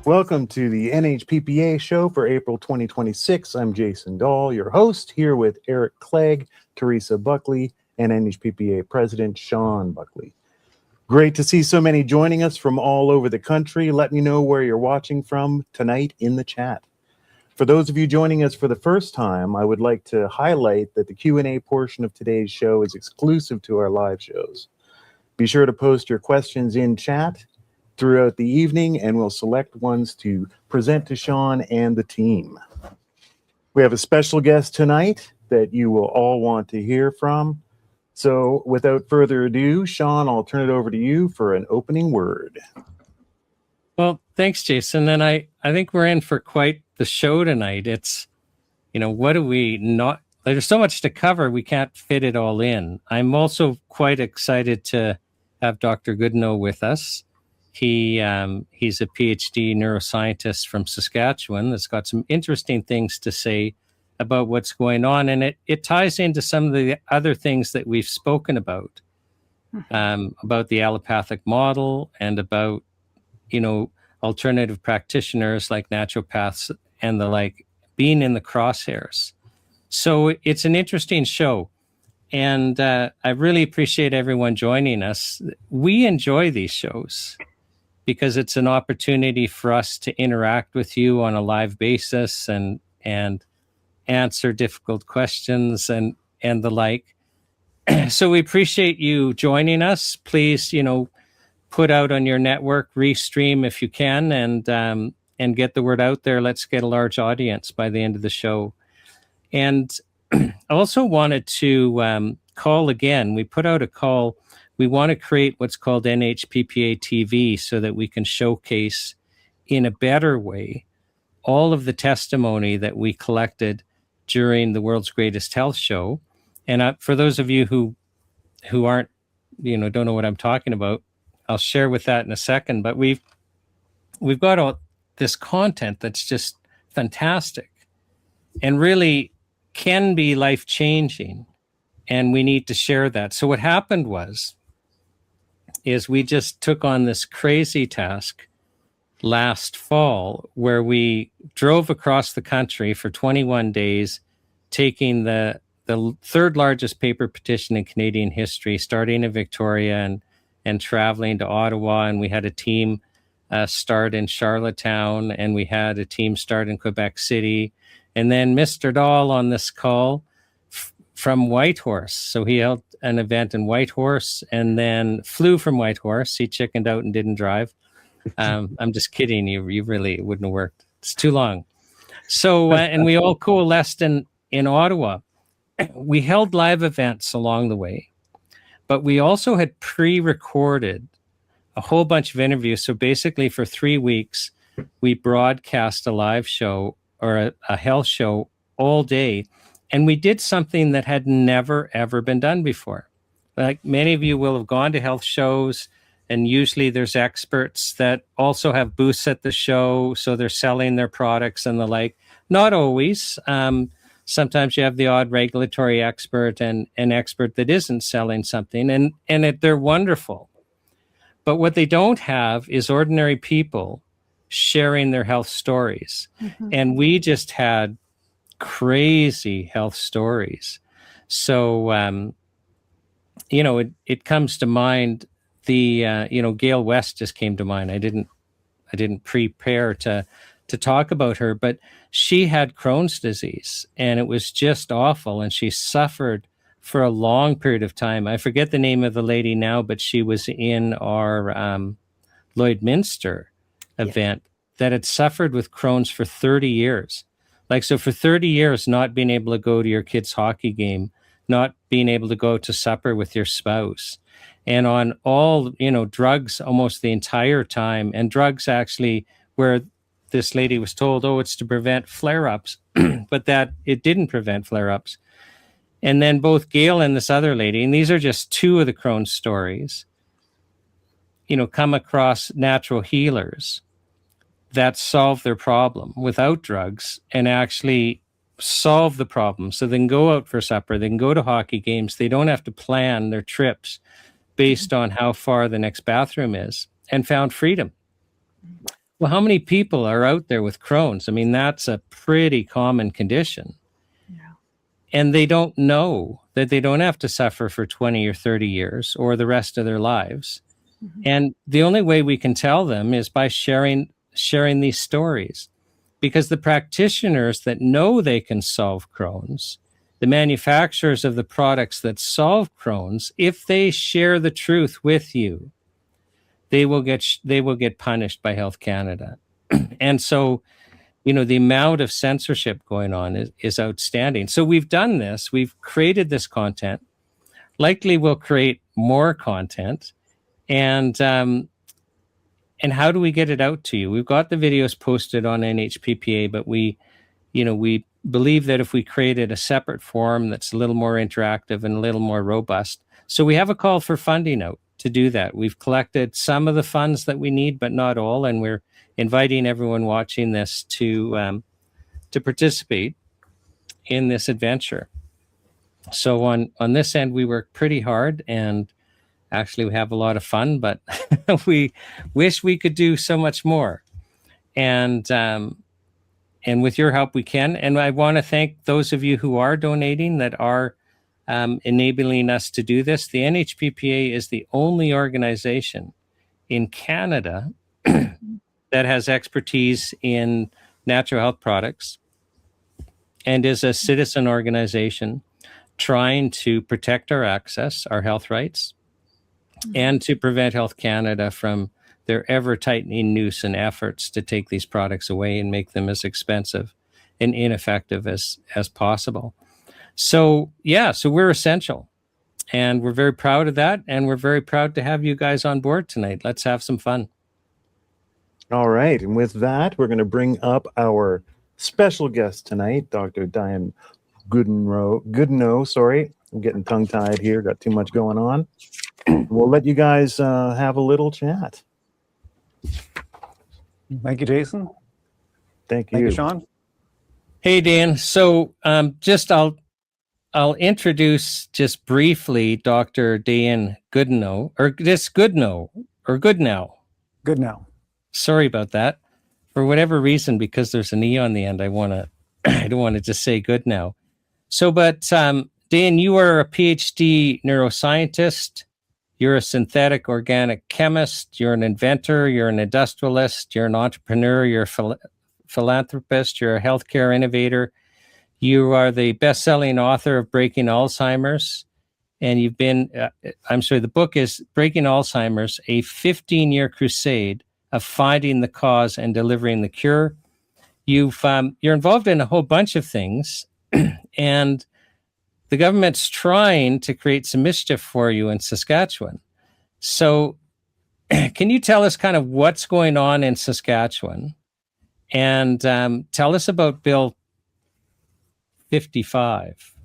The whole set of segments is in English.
Welcome to the NHPPA Show for April 2026. I'm Jason Dahl, your host, here with Eric Clegg, Teresa Buckley, and NHPPA President Shawn Buckley. Great to see so many joining us from all over the country. Let me know where you're watching from tonight in the chat. For those of you joining us for the first time, I would like to highlight that the Q&A portion of today's show is exclusive to our live shows. Be sure to post your questions in chat throughout the evening, and we'll select ones to present to Shawn and the team. We have a special guest tonight that you will all want to hear from. So without further ado, Shawn, I'll turn it over to you for an opening word. Well, thanks, Jason. And I think we're in for quite the show tonight. It's, what do we not, there's so much to cover, we can't fit it all in. I'm also quite excited to have Dr. Goodenowe with us. He's a PhD neuroscientist from Saskatchewan that's got some interesting things to say about what's going on. And it ties into some of the other things that we've spoken about the allopathic model and about, alternative practitioners like naturopaths and the like being in the crosshairs. So it's an interesting show. And I really appreciate everyone joining us. We enjoy these shows because it's an opportunity for us to interact with you on a live basis and answer difficult questions and the like. So we appreciate you joining us. Please, put out on your network, restream if you can, and get the word out there. Let's get a large audience by the end of the show. And I also wanted to call again. We put out a call. We want to create what's called NHPPA TV so that we can showcase in a better way all of the testimony that we collected during the World's Greatest Health Show. And for those of you who aren't, don't know what I'm talking about, I'll share with that in a second. But we've got all this content that's just fantastic and really can be life-changing, and we need to share that. So what happened is we just took on this crazy task last fall where we drove across the country for 21 days, taking the third largest paper petition in Canadian history, starting in Victoria and traveling to Ottawa. And we had a team start in Charlottetown, and we had a team start in Quebec City. And then Mr. Dahl on this call from Whitehorse. So he held an event in Whitehorse and then flew from Whitehorse. He chickened out and didn't drive. I'm just kidding. You really wouldn't have worked. It's too long. So, and we all coalesced in Ottawa. We held live events along the way, but we also had pre-recorded a whole bunch of interviews. So basically for 3 weeks, we broadcast a live show or a health show all day. And we did something that had never, ever been done before. Like many of you will have gone to health shows, and usually there's experts that also have booths at the show. So they're selling their products and the like. Not always. Sometimes you have the odd regulatory expert and an expert that isn't selling something, and they're wonderful. But what they don't have is ordinary people sharing their health stories. Mm-hmm. And we just had crazy health stories. So, it comes to mind, Gail West just came to mind. I didn't prepare to talk about her, but she had Crohn's disease and it was just awful. And she suffered for a long period of time. I forget the name of the lady now, but she was in our Lloydminster event that had suffered with Crohn's for 30 years. So for 30 years, not being able to go to your kid's hockey game, not being able to go to supper with your spouse, and on all, drugs almost the entire time, and drugs actually where this lady was told, it's to prevent flare-ups, but that it didn't prevent flare-ups. And then both Gail and this other lady, and these are just two of the Crohn's stories, come across natural healers that solve their problem without drugs and actually solve the problem. So they can go out for supper, they can go to hockey games, they don't have to plan their trips based on how far the next bathroom is, and found freedom. Well, how many people are out there with Crohn's? I mean, that's a pretty common condition. Yeah. And they don't know that they don't have to suffer for 20 or 30 years or the rest of their lives. Mhm. And the only way we can tell them is by sharing these stories. Because the practitioners that know they can solve Crohn's, the manufacturers of the products that solve Crohn's, if they share the truth with you, they will get punished by Health Canada. And so, the amount of censorship going on is outstanding. So we've done this. We've created this content. Likely we'll create more content. And how do we get it out to you? We've got the videos posted on NHPPA, but we believe that if we created a separate forum that's a little more interactive and a little more robust. So we have a call for funding out to do that. We've collected some of the funds that we need, but not all. And we're inviting everyone watching this to participate in this adventure. So on this end, we work pretty hard, and actually we have a lot of fun, but we wish we could do so much more. And with your help, we can. And I want to thank those of you who are donating, that are enabling us to do this. The NHPPA is the only organization in Canada that has expertise in natural health products and is a citizen organization trying to protect our access, our health rights, and to prevent Health Canada from their ever-tightening noose and efforts to take these products away and make them as expensive and ineffective as possible. So we're essential, and we're very proud of that, and we're very proud to have you guys on board tonight. Let's have some fun. All right. And with that, we're going to bring up our special guest tonight, Dr. Dayan Goodenowe. Sorry, I'm getting tongue-tied here. Got too much going on. We'll let you guys have a little chat. Thank you, Jason. Thank you. Thank you, Shawn. Hey, Dan. So I'll introduce just briefly Dr. Dayan Goodenowe, or just Goodenowe, or Goodenowe. Goodenowe. Sorry about that. For whatever reason, because there's an E on the end, I don't want to just say Goodenowe. So, but Dan, you are a PhD neuroscientist. You're a synthetic organic chemist. You're an inventor. You're an industrialist. You're an entrepreneur. You're a philanthropist. You're a healthcare innovator. You are the best-selling author of Breaking Alzheimer's. And you've been, the book is Breaking Alzheimer's, a 15-year crusade of finding the cause and delivering the cure. You're involved in a whole bunch of things, and the government's trying to create some mischief for you in Saskatchewan. So can you tell us kind of what's going on in Saskatchewan, and tell us about Bill 55?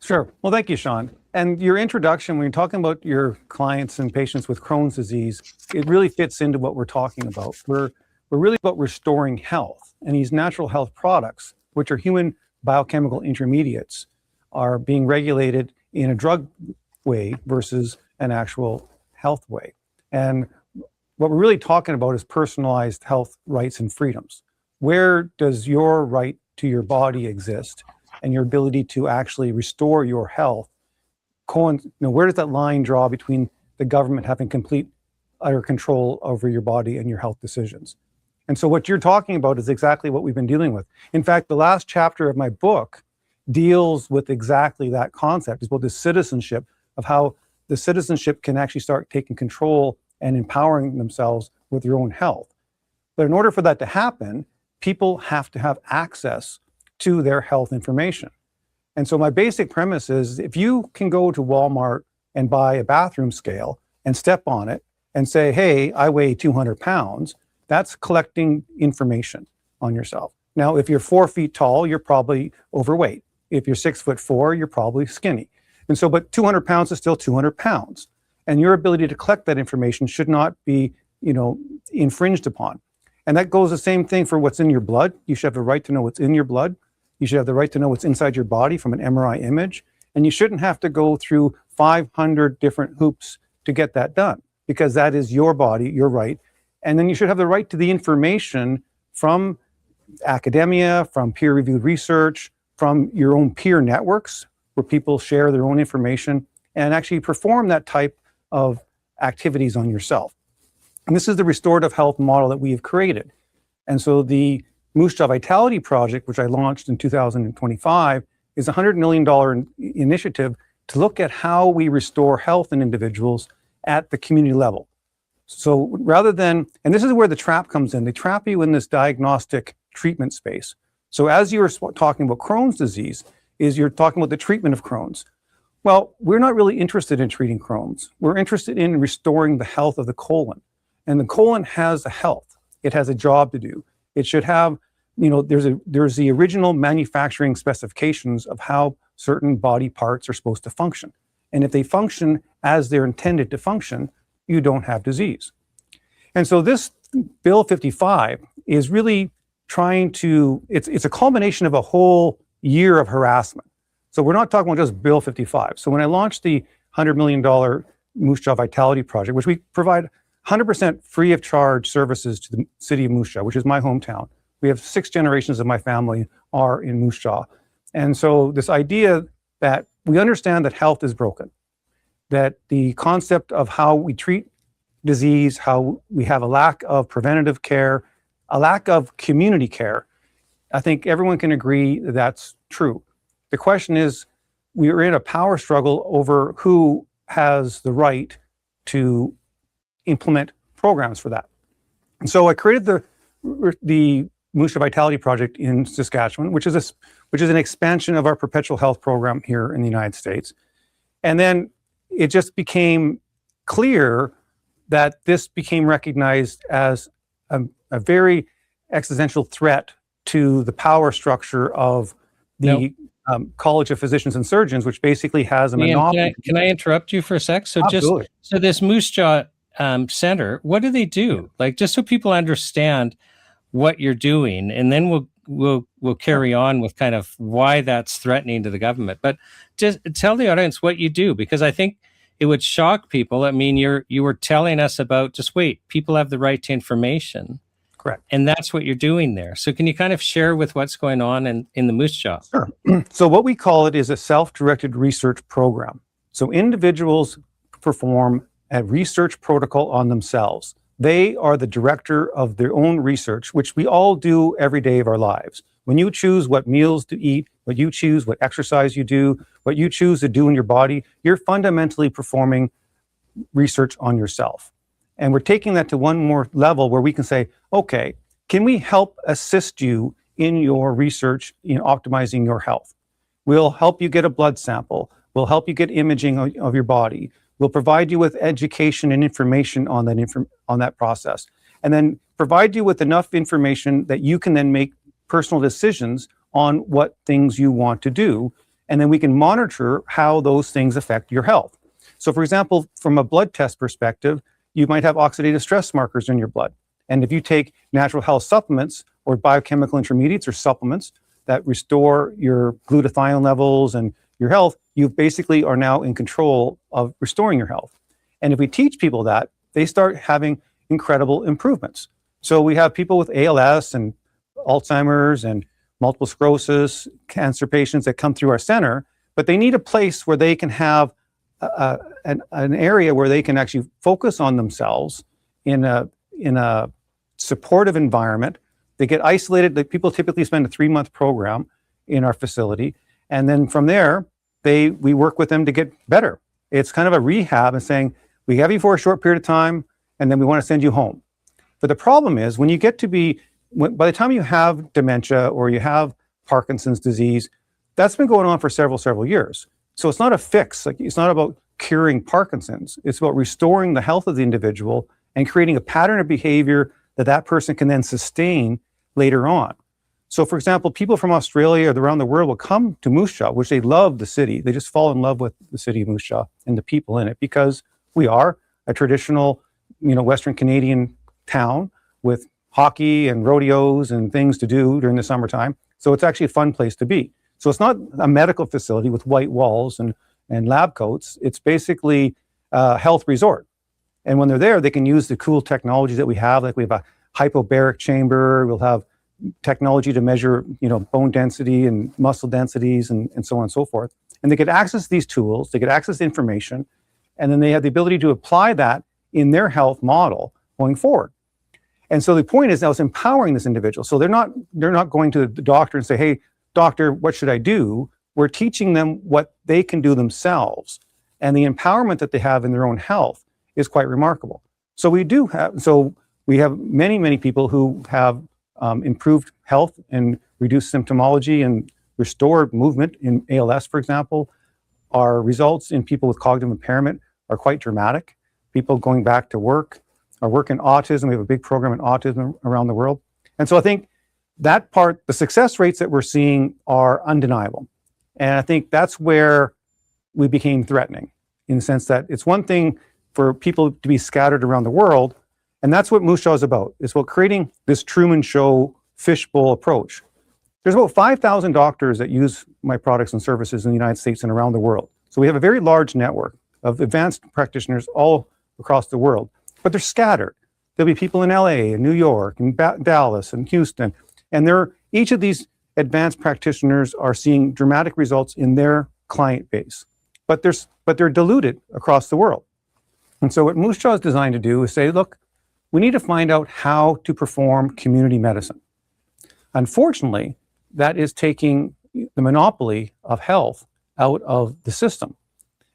Sure. Well, thank you, Shawn. And your introduction, when you're talking about your clients and patients with Crohn's disease, it really fits into what we're talking about. We're really about restoring health. And these natural health products, which are human biochemical intermediates, are being regulated in a drug way versus an actual health way. And what we're really talking about is personalized health rights and freedoms. Where does your right to your body exist, and your ability to actually restore your health? Where does that line draw between the government having complete, utter control over your body and your health decisions? And so what you're talking about is exactly what we've been dealing with. In fact, the last chapter of my book deals with exactly that concept. It's about the citizenship, of how the citizenship can actually start taking control and empowering themselves with their own health. But in order for that to happen, people have to have access to their health information. And so my basic premise is, if you can go to Walmart and buy a bathroom scale and step on it and say, hey, I weigh 200 pounds, that's collecting information on yourself. Now, if you're 4 feet tall, you're probably overweight. If you're 6'4", you're probably skinny. And so, but 200 pounds is still 200 pounds. And your ability to collect that information should not be, infringed upon. And that goes the same thing for what's in your blood. You should have the right to know what's in your blood. You should have the right to know what's inside your body from an MRI image. And you shouldn't have to go through 500 different hoops to get that done, because that is your body, your right. And then you should have the right to the information from academia, from peer-reviewed research, from your own peer networks where people share their own information and actually perform that type of activities on yourself. And this is the restorative health model that we have created. And so the Moose Jaw Vitality Project, which I launched in 2025, is a $100 million initiative to look at how we restore health in individuals at the community level. So rather than, and this is where the trap comes in, they trap you in this diagnostic treatment space. So as you were talking about Crohn's disease, is you're talking about the treatment of Crohn's. Well, we're not really interested in treating Crohn's. We're interested in restoring the health of the colon. And the colon has a health. It has a job to do. It should have, there's the original manufacturing specifications of how certain body parts are supposed to function. And if they function as they're intended to function, you don't have disease. And so this Bill 55 is really trying to, it's a culmination of a whole year of harassment. So we're not talking about just Bill 55. So when I launched the $100 million Moose Jaw Vitality Project, which we provide 100% free of charge services to the city of Moose Jaw, which is my hometown. We have 6 generations of my family are in Moose Jaw. And so this idea that we understand that health is broken, that the concept of how we treat disease, how we have a lack of preventative care, a lack of community care, I think everyone can agree that that's true. The question is, we are in a power struggle over who has the right to implement programs for that. And so I created the Moose Jaw Vitality Project in Saskatchewan, which is an expansion of our perpetual health program here in the United States. And then it just became clear that this became recognized as a very existential threat to the power structure of the College of Physicians and Surgeons, which basically has a monopoly. Can I interrupt you for a sec? So Absolutely. so this Moose Jaw Center, what do they do? Like, just so people understand what you're doing, and then we'll carry on with kind of why that's threatening to the government. But just tell the audience what you do, because I think it would shock people. I mean, you were telling us about, just wait, people have the right to information. Correct. And that's what you're doing there. So can you kind of share with what's going on in the Moose Jaw? Sure. So what we call it is a self-directed research program. So individuals perform a research protocol on themselves. They are the director of their own research, which we all do every day of our lives. When you choose what meals to eat, what you choose, what exercise you do, what you choose to do in your body, you're fundamentally performing research on yourself. And we're taking that to one more level where we can say, okay, can we help assist you in your research in optimizing your health? We'll help you get a blood sample. We'll help you get imaging of your body. We'll provide you with education and information on that process, and then provide you with enough information that you can then make personal decisions on what things you want to do, and then we can monitor how those things affect your health. So for example, from a blood test perspective, you might have oxidative stress markers in your blood. And if you take natural health supplements or biochemical intermediates or supplements that restore your glutathione levels and your health, you basically are now in control of restoring your health. And if we teach people that, they start having incredible improvements. So we have people with ALS and Alzheimer's and multiple sclerosis, cancer patients that come through our center, but they need a place where they can have an area where they can actually focus on themselves in a supportive environment. They get isolated. People typically spend a 3-month program in our facility. And then from there, we work with them to get better. It's kind of a rehab and saying, we have you for a short period of time, and then we want to send you home. But the problem is when you get to be, by the time you have dementia or you have Parkinson's disease, that's been going on for several years. So it's not a fix. Like, it's not about curing Parkinson's. It's about restoring the health of the individual and creating a pattern of behavior that person can then sustain later on. So for example, people from Australia or around the world will come to Moose Jaw, which they love the city. They just fall in love with the city of Moose Jaw and the people in it, because we are a traditional, Western Canadian town with hockey and rodeos and things to do during the summertime. So it's actually a fun place to be. So it's not a medical facility with white walls and lab coats. It's basically a health resort. And when they're there, they can use the cool technology that we have. Like we have a hypobaric chamber. We'll have technology to measure, bone density and muscle densities and so on and so forth. And they could access these tools, they could access the information, and then they have the ability to apply that in their health model going forward. And so the point is now it's empowering this individual. So they're not going to the doctor and say, hey, doctor, what should I do? We're teaching them what they can do themselves. And the empowerment that they have in their own health is quite remarkable. So we have many, many people who have improved health and reduced symptomology and restored movement in ALS, for example. Our results in people with cognitive impairment are quite dramatic. People going back to work, our work in autism, we have a big program in autism around the world. And so I think that part, the success rates that we're seeing are undeniable. And I think that's where we became threatening, in the sense that it's one thing for people to be scattered around the world, and that's what Moose Jaw is about. It's about creating this Truman Show fishbowl approach. There's about 5,000 doctors that use my products and services in the United States and around the world. So we have a very large network of advanced practitioners all across the world, but they're scattered. There'll be people in LA and New York and Dallas and Houston, and each of these advanced practitioners are seeing dramatic results in their client base, but they're diluted across the world. And so what Moose Jaw is designed to do is say, look, we need to find out how to perform community medicine. Unfortunately, that is taking the monopoly of health out of the system.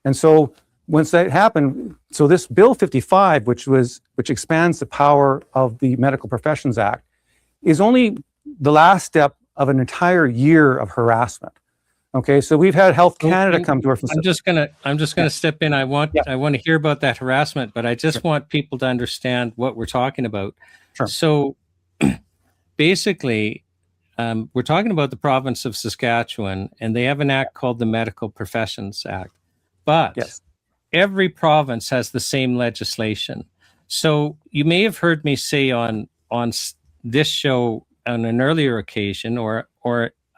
And so once that happened, so this Bill 55, which expands the power of the Medical Professions Act, is only the last step of an entire year of harassment. Okay, so we've had Health Canada come to our facility. I'm just gonna step in. I want to hear about that harassment, but I just want people to understand what we're talking about. Sure. So basically, we're talking about the province of Saskatchewan, and they have an act called the Medical Professions Act. But every province has the same legislation. So you may have heard me say on this show on an earlier occasion or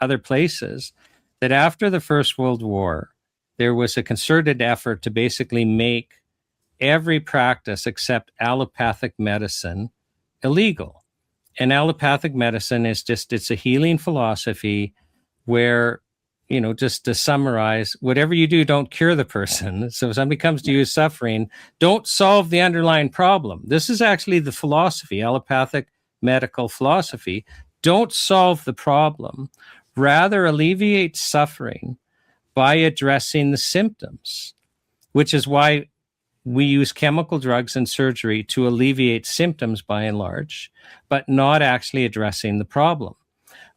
other places that after the First World War, there was a concerted effort to basically make every practice except allopathic medicine illegal. And allopathic medicine is it's a healing philosophy where, just to summarize, whatever you do, don't cure the person. So if somebody comes to you suffering, don't solve the underlying problem. This is actually the philosophy, allopathic medical philosophy. Don't solve the problem. Rather alleviate suffering by addressing the symptoms, which is why we use chemical drugs and surgery to alleviate symptoms by and large, but not actually addressing the problem.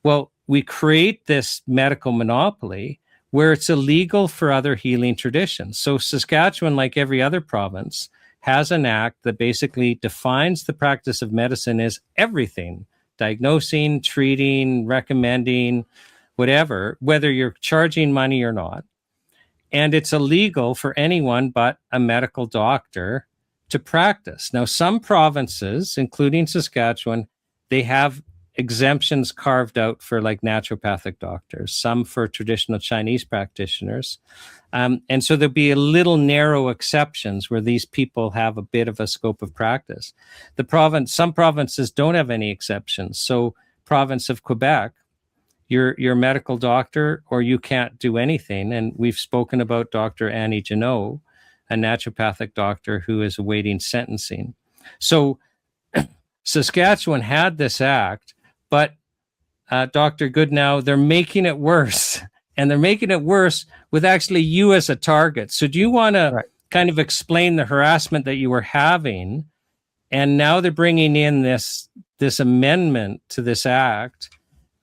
Well, we create this medical monopoly where it's illegal for other healing traditions. So Saskatchewan, like every other province, has an act that basically defines the practice of medicine as everything: diagnosing, treating, recommending, whatever, whether you're charging money or not. And it's illegal for anyone but a medical doctor to practice. Now, some provinces, including Saskatchewan, they have exemptions carved out for like naturopathic doctors, some for traditional Chinese practitioners. And so there'll be a little narrow exceptions where these people have a bit of a scope of practice. Some provinces don't have any exceptions. So province of Quebec, you're a medical doctor or you can't do anything. And we've spoken about Dr. Annie Janot, a naturopathic doctor who is awaiting sentencing. So Saskatchewan had this act, but Dr. Goodenowe, they're making it worse. And they're making it worse with actually you as a target. So do you want to kind of explain the harassment that you were having? And now they're bringing in this amendment to this act.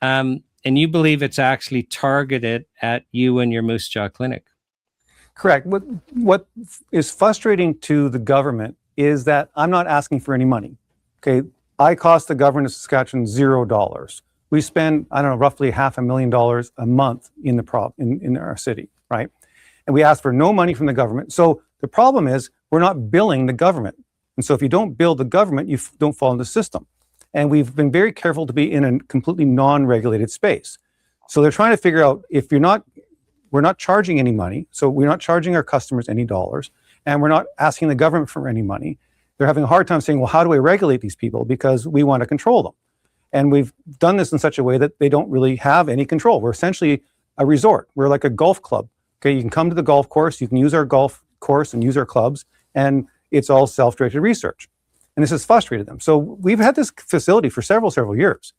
And you believe it's actually targeted at you and your Moose Jaw clinic. Correct. What is frustrating to the government is that I'm not asking for any money. Okay, I cost the government of Saskatchewan $0. We spend, roughly $500,000 a month in our city, right? And we ask for no money from the government. So the problem is we're not billing the government. And so if you don't bill the government, you don't fall in the system. And we've been very careful to be in a completely non-regulated space. So they're trying to figure out if we're not charging any money, so we're not charging our customers any dollars, and we're not asking the government for any money. they're having a hard time saying, well, how do I regulate these people? Because we want to control them. And we've done this in such a way that they don't really have any control. We're essentially a resort. We're like a golf club. Okay, you can come to the golf course, you can use our golf course and use our clubs, and it's all self-directed research. And this has frustrated them. So we've had this facility for several years.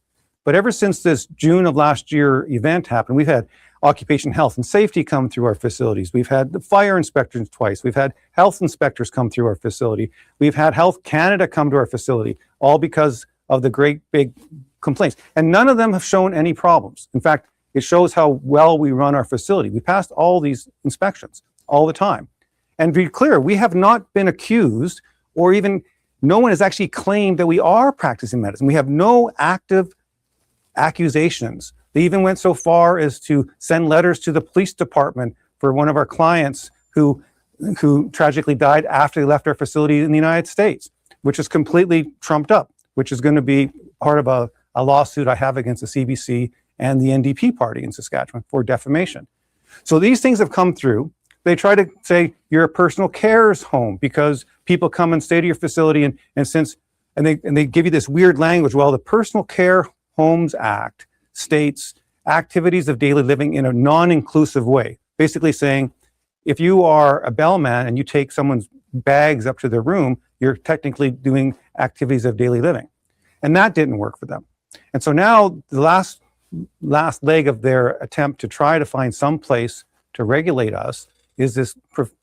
But ever since this June of last year event happened, we've had occupation health and safety come through our facilities. We've had the fire inspectors twice. We've had health inspectors come through our facility. We've had Health Canada come to our facility, all because of the great big complaints. And none of them have shown any problems. In fact, it shows how well we run our facility. We passed all these inspections all the time. And to be clear, we have not been accused, or even no one has actually claimed that we are practicing medicine. We have no active accusations. They even went so far as to send letters to the police department for one of our clients who tragically died after they left our facility in the United States, which is completely trumped up, which is going to be part of a lawsuit I have against the CBC and the NDP party in Saskatchewan for defamation. So these things have come through. They try to say you're a personal cares home because people come and stay to your facility and they give you this weird language. Well, the Personal Care Homes Act states activities of daily living in a non-inclusive way, basically saying if you are a bellman and you take someone's bags up to their room, you're technically doing activities of daily living. And that didn't work for them. And so now the last leg of their attempt to try to find some place to regulate us is this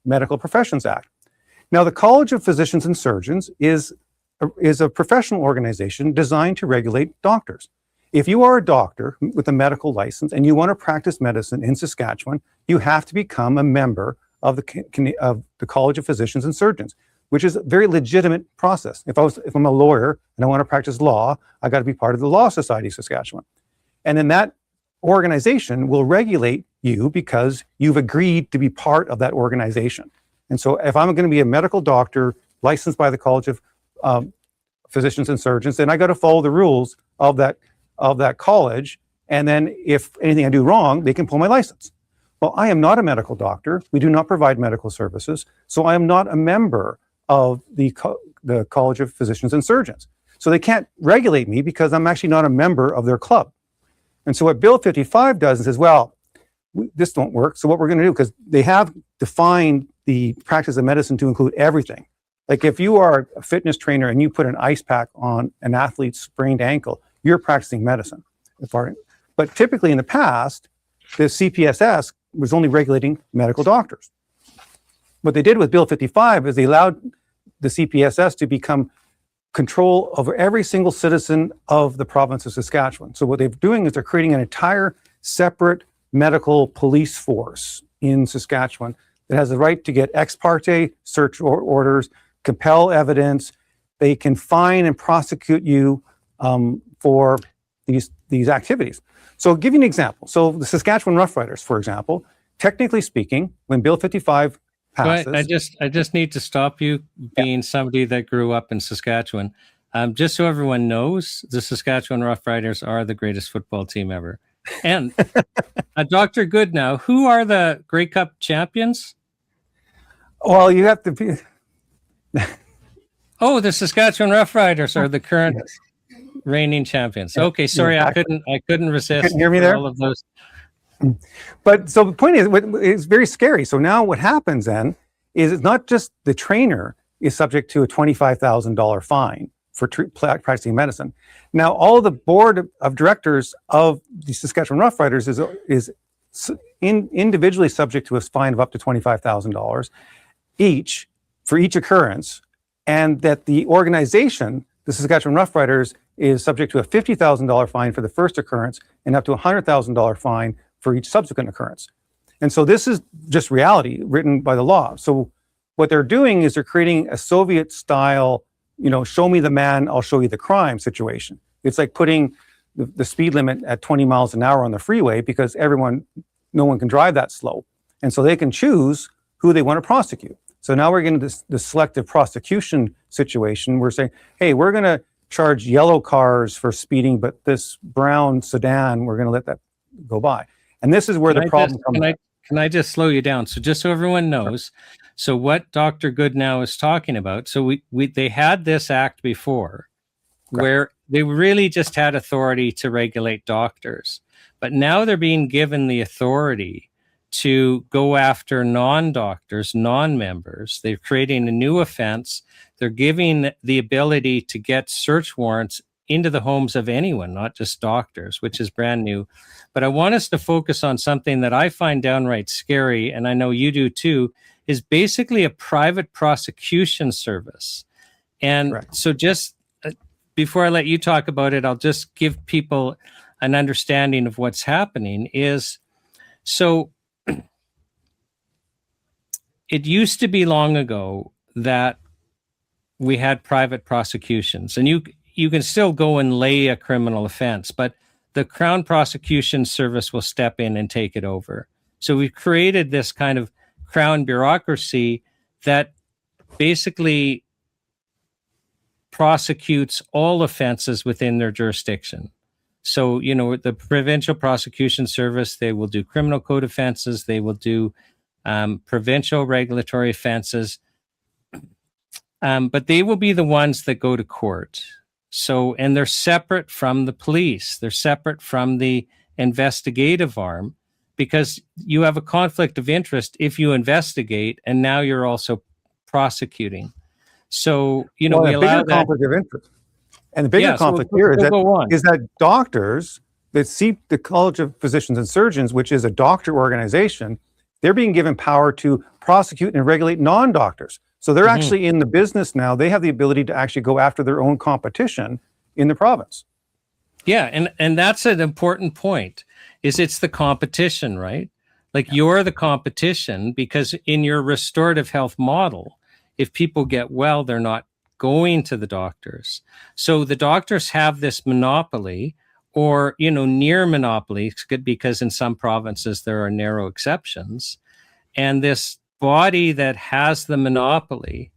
Medical Professions Act. Now, the College of Physicians and Surgeons is a professional organization designed to regulate doctors. If you are a doctor with a medical license and you want to practice medicine in Saskatchewan, you have to become a member of the College of Physicians and Surgeons, which is a very legitimate process. If I'm a lawyer and I want to practice law, I got to be part of the Law Society of Saskatchewan. And then that organization will regulate you because you've agreed to be part of that organization. And so if I'm going to be a medical doctor licensed by the College of Physicians and Surgeons, then I got to follow the rules of that college. And then if anything I do wrong, they can pull my license. Well, I am not a medical doctor. We do not provide medical services. So I am not a member of the College of Physicians and Surgeons. So they can't regulate me because I'm actually not a member of their club. And so what Bill 55 does is says, well, this don't work. So what we're going to do, because they have defined the practice of medicine to include everything. Like if you are a fitness trainer and you put an ice pack on an athlete's sprained ankle, you're practicing medicine. But typically in the past, the CPSS was only regulating medical doctors. What they did with Bill 55 is they allowed the CPSS to become control over every single citizen of the province of Saskatchewan. So what they're doing is they're creating an entire separate medical police force in Saskatchewan that has the right to get ex parte search orders, compel evidence. They can fine and prosecute you for these activities. So I'll give you an example. So the Saskatchewan Roughriders, for example, technically speaking, when Bill 55 passes... I just need to stop you being somebody that grew up in Saskatchewan. Just so everyone knows, the Saskatchewan Roughriders are the greatest football team ever. And Dr. Goodenowe, who are the Grey Cup champions? Well, you have to be... Oh, the Saskatchewan Roughriders are the current reigning champions. Okay, sorry, exactly. I couldn't resist. Couldn't hear me there? All of those. But so the point is, it's very scary. So now what happens then is it's not just the trainer is subject to a $25,000 fine for practicing medicine. Now all the board of directors of the Saskatchewan Roughriders is individually subject to a fine of up to $25,000 each for each occurrence, and that the organization, the Saskatchewan Roughriders, is subject to a $50,000 fine for the first occurrence and up to a $100,000 fine for each subsequent occurrence. And so this is just reality written by the law. So what they're doing is they're creating a Soviet style, show me the man, I'll show you the crime situation. It's like putting the speed limit at 20 miles an hour on the freeway because no one can drive that slow. And so they can choose who they want to prosecute. So now we're getting the selective prosecution situation. We're saying, hey, we're going to charge yellow cars for speeding, but this brown sedan, we're going to let that go by. And this is where the problem comes in. Can I just slow you down? So just so everyone knows, So what Dr. Goodenowe is talking about, so they had this act before where they really just had authority to regulate doctors, but now they're being given the authority to go after non-doctors, non-members. They're creating a new offense. They're giving the ability to get search warrants into the homes of anyone, not just doctors, which is brand new. But I want us to focus on something that I find downright scary, and I know you do too, is basically a private prosecution service. And so just before I let you talk about it, I'll just give people an understanding of what's happening is, so it used to be long ago that we had private prosecutions, and you can still go and lay a criminal offense, but the Crown Prosecution Service will step in and take it over. So we've created this kind of Crown bureaucracy that basically prosecutes all offenses within their jurisdiction. So, you know, the Provincial Prosecution Service, they will do criminal code offenses, they will do provincial regulatory offenses, but they will be the ones that go to court. So, and they're separate from the police, they're separate from the investigative arm, because you have a conflict of interest if you investigate and now you're also prosecuting. So, you know, we allow that conflict of interest. And the bigger conflict here is that doctors that see the College of Physicians and Surgeons, which is a doctor organization, they're being given power to prosecute and regulate non-doctors. So they're actually in the business now. They have the ability to actually go after their own competition in the province. Yeah, and that's an important point, is it's the competition, right? Like you're the competition, because in your restorative health model, if people get well, they're not going to the doctors. So the doctors have this monopoly, or, you know, near monopoly, because in some provinces there are narrow exceptions. And this body that has the monopoly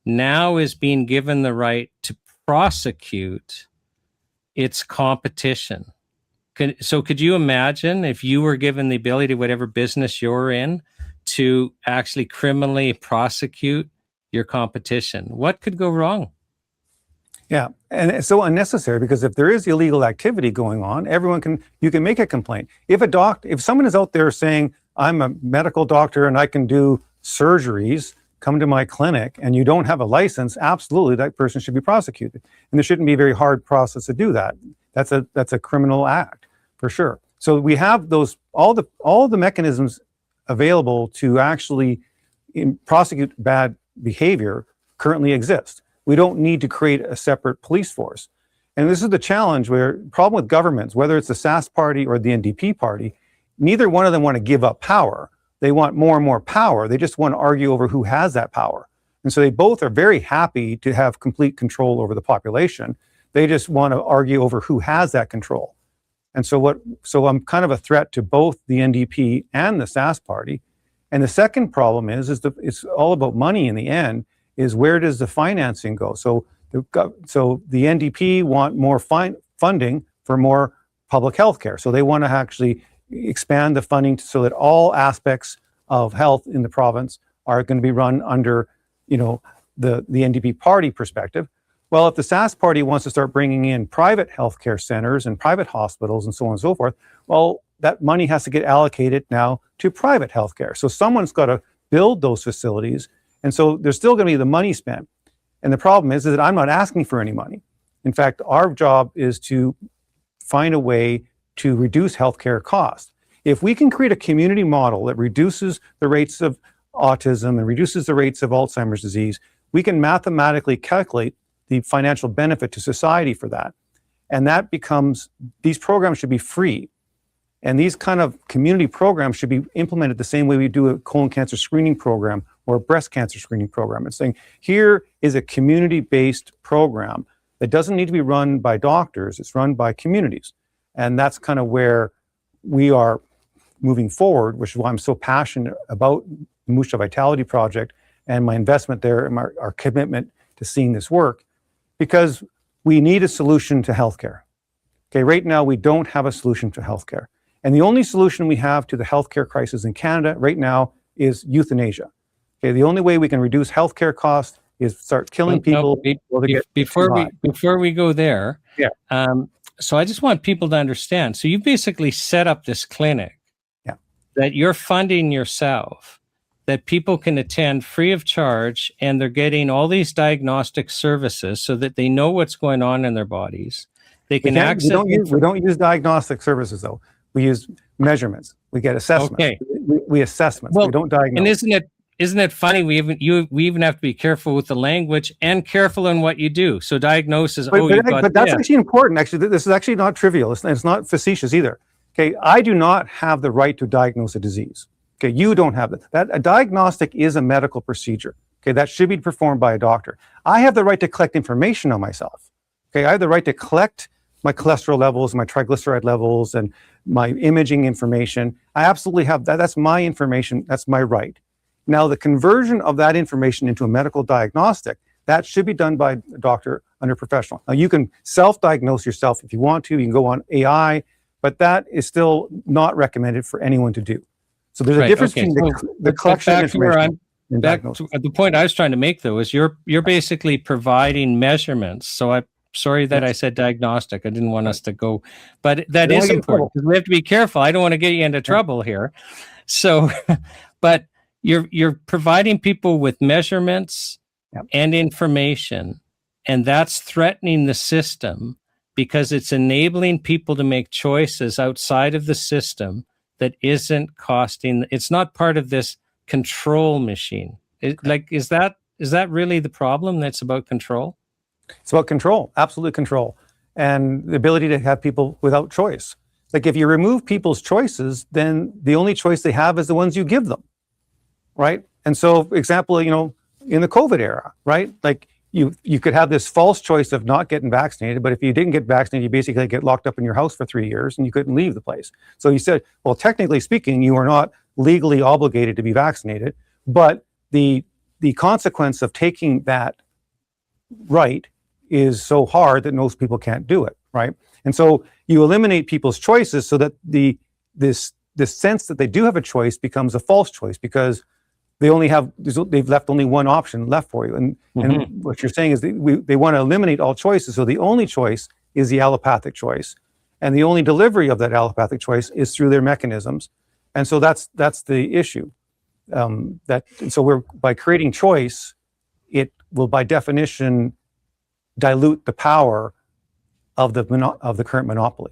now is being given the right to prosecute its competition. So could you imagine if you were given the ability, whatever business you're in, to actually criminally prosecute your competition? What could go wrong? Yeah, and it's so unnecessary, because if there is illegal activity going on, you can make a complaint. If someone is out there saying, I'm a medical doctor and I can do surgeries, come to my clinic, and you don't have a license, absolutely, that person should be prosecuted. And there shouldn't be a very hard process to do that. That's a criminal act, for sure. So we have all the mechanisms available to actually prosecute bad behavior currently exist. We don't need to create a separate police force. And this is the challenge, problem with governments, whether it's the SAS party or the NDP party, neither one of them want to give up power. They want more and more power. They just want to argue over who has that power. And so they both are very happy to have complete control over the population. They just want to argue over who has that control. And so I'm kind of a threat to both the NDP and the SAS party. And the second problem is it's all about money in the end, is where does the financing go? So the NDP want more funding for more public health care. So they want to actually expand the funding so that all aspects of health in the province are going to be run under, you know, the NDP party perspective. Well, if the SAS party wants to start bringing in private healthcare centers and private hospitals and so on and so forth, well, that money has to get allocated now to private healthcare. So someone's got to build those facilities. And so there's still going to be the money spent. And the problem is that I'm not asking for any money. In fact, our job is to find a way to reduce healthcare costs. If we can create a community model that reduces the rates of autism and reduces the rates of Alzheimer's disease, we can mathematically calculate the financial benefit to society for that. And that becomes, these programs should be free. And these kind of community programs should be implemented the same way we do a colon cancer screening program or a breast cancer screening program. It's saying, here is a community-based program that doesn't need to be run by doctors, it's run by communities. And that's kind of where we are moving forward, which is why I'm so passionate about the Moose Jaw Vitality Project and my investment there and our commitment to seeing this work, because we need a solution to healthcare. Okay, right now we don't have a solution to healthcare. And the only solution we have to the healthcare crisis in Canada right now is euthanasia. Okay, the only way we can reduce healthcare costs is start killing people. Before we go there, Yeah. So I just want people to understand. So you basically set up this clinic, Yeah, that you're funding yourself, that people can attend free of charge, and they're getting all these diagnostic services so that they know what's going on in their bodies. They can access. We don't use diagnostic services though. We use measurements. We get assessments. Okay. We assessments. Well, we don't diagnose. And isn't it funny? We even have to be careful with the language and careful in what you do. So diagnosis. But that's actually important. Actually, this is actually not trivial. It's not facetious either. Okay, I do not have the right to diagnose a disease. Okay, you don't have that. A diagnostic is a medical procedure. Okay, that should be performed by a doctor. I have the right to collect information on myself. Okay, I have the right to collect my cholesterol levels, my triglyceride levels, and my imaging information. I absolutely have that. That's my information. That's my right. Now, the conversion of that information into a medical diagnostic, that should be done by a doctor under professional. Now, you can self-diagnose yourself if you want to. You can go on AI, but that is still not recommended for anyone to do. So there's a difference between the collection of information and diagnosis. The point I was trying to make, though, is you're basically providing measurements. So I'm sorry that I said diagnostic. I didn't want us to go, but that is important because we have to be careful. I don't want to get you into trouble here. So, but you're providing people with measurements and information, and that's threatening the system because it's enabling people to make choices outside of the system that isn't costing. It's not part of this control machine. Is that really the problem? That's about control? It's about control, absolute control, and the ability to have people without choice. Like if you remove people's choices, then the only choice they have is the ones you give them. Right. And so, for example, in the COVID era, right? Like you could have this false choice of not getting vaccinated, but if you didn't get vaccinated, you basically get locked up in your house for 3 years and you couldn't leave the place. So you said, well, technically speaking, you are not legally obligated to be vaccinated, but the consequence of taking that right is so hard that most people can't do it, right? And so you eliminate people's choices so that this sense that they do have a choice becomes a false choice because they've left only one option left for you. And what you're saying is they want to eliminate all choices. So the only choice is the allopathic choice. And the only delivery of that allopathic choice is through their mechanisms. And so that's the issue. So by creating choice, it will by definition dilute the power of the current monopoly.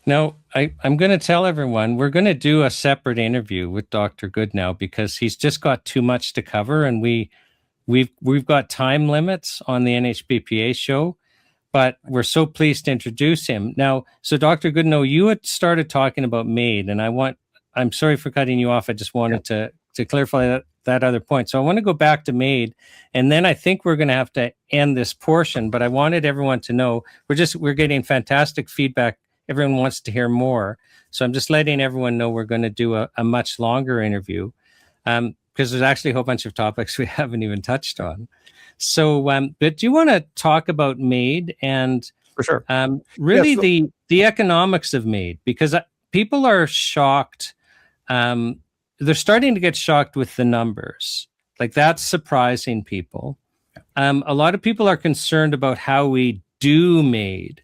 Now, I'm going to tell everyone we're going to do a separate interview with Dr. Goodenowe because he's just got too much to cover, and we've got time limits on the NHPPA show. But we're so pleased to introduce him now. So, Dr. Goodenowe, you had started talking about MAID, and I'm sorry for cutting you off. I just wanted to clarify that other point. So I want to go back to MAID, and then I think we're going to have to end this portion. But I wanted everyone to know we're getting fantastic feedback. Everyone wants to hear more. So I'm just letting everyone know we're going to do a much longer interview because there's actually a whole bunch of topics we haven't even touched on. So, but do you want to talk about MAID and for sure, really the economics of MAID? Because people are shocked. They're starting to get shocked with the numbers. Like that's surprising people. A lot of people are concerned about how we do MAID.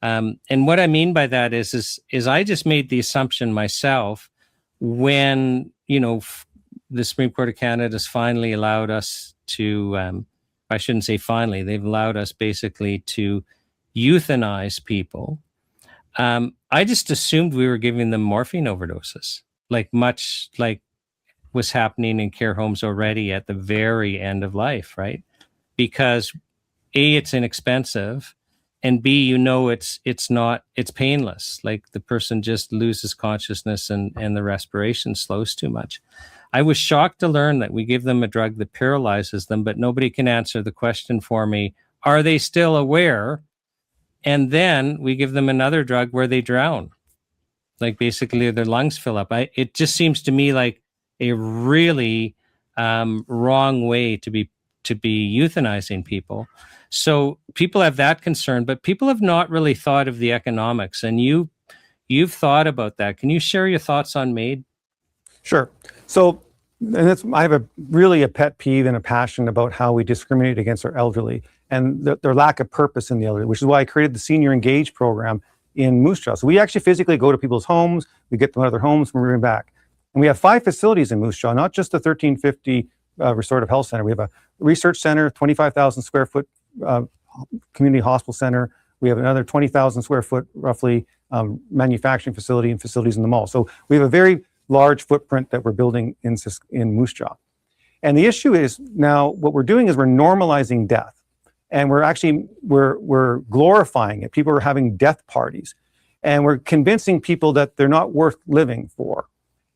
And what I mean by that is I just made the assumption myself when, the Supreme Court of Canada has finally allowed us to, I shouldn't say finally, they've allowed us basically to euthanize people. I just assumed we were giving them morphine overdoses, much like was happening in care homes already at the very end of life, right? Because A, it's inexpensive, and B, it's painless. Like the person just loses consciousness and the respiration slows too much. I was shocked to learn that we give them a drug that paralyzes them, but nobody can answer the question for me. Are they still aware? And then we give them another drug where they drown. Like basically their lungs fill up. It just seems to me like a really wrong way to be euthanizing people. So people have that concern, but people have not really thought of the economics. And you've thought about that. Can you share your thoughts on MAID? Sure. So I have a pet peeve and a passion about how we discriminate against our elderly and their lack of purpose in the elderly, which is why I created the Senior Engage program in Moose Jaw. So we actually physically go to people's homes, we get them out of their homes, and we bring them back. And we have 5 facilities in Moose Jaw, not just the 1350 Restorative Health Center. We have a research center, 25,000 square foot community hospital center. We have another 20,000 square foot, roughly, manufacturing facility and facilities in the mall. So we have a very large footprint that we're building in Moose Jaw. And the issue is now what we're doing is we're normalizing death. And we're glorifying it. People are having death parties. And we're convincing people that they're not worth living for.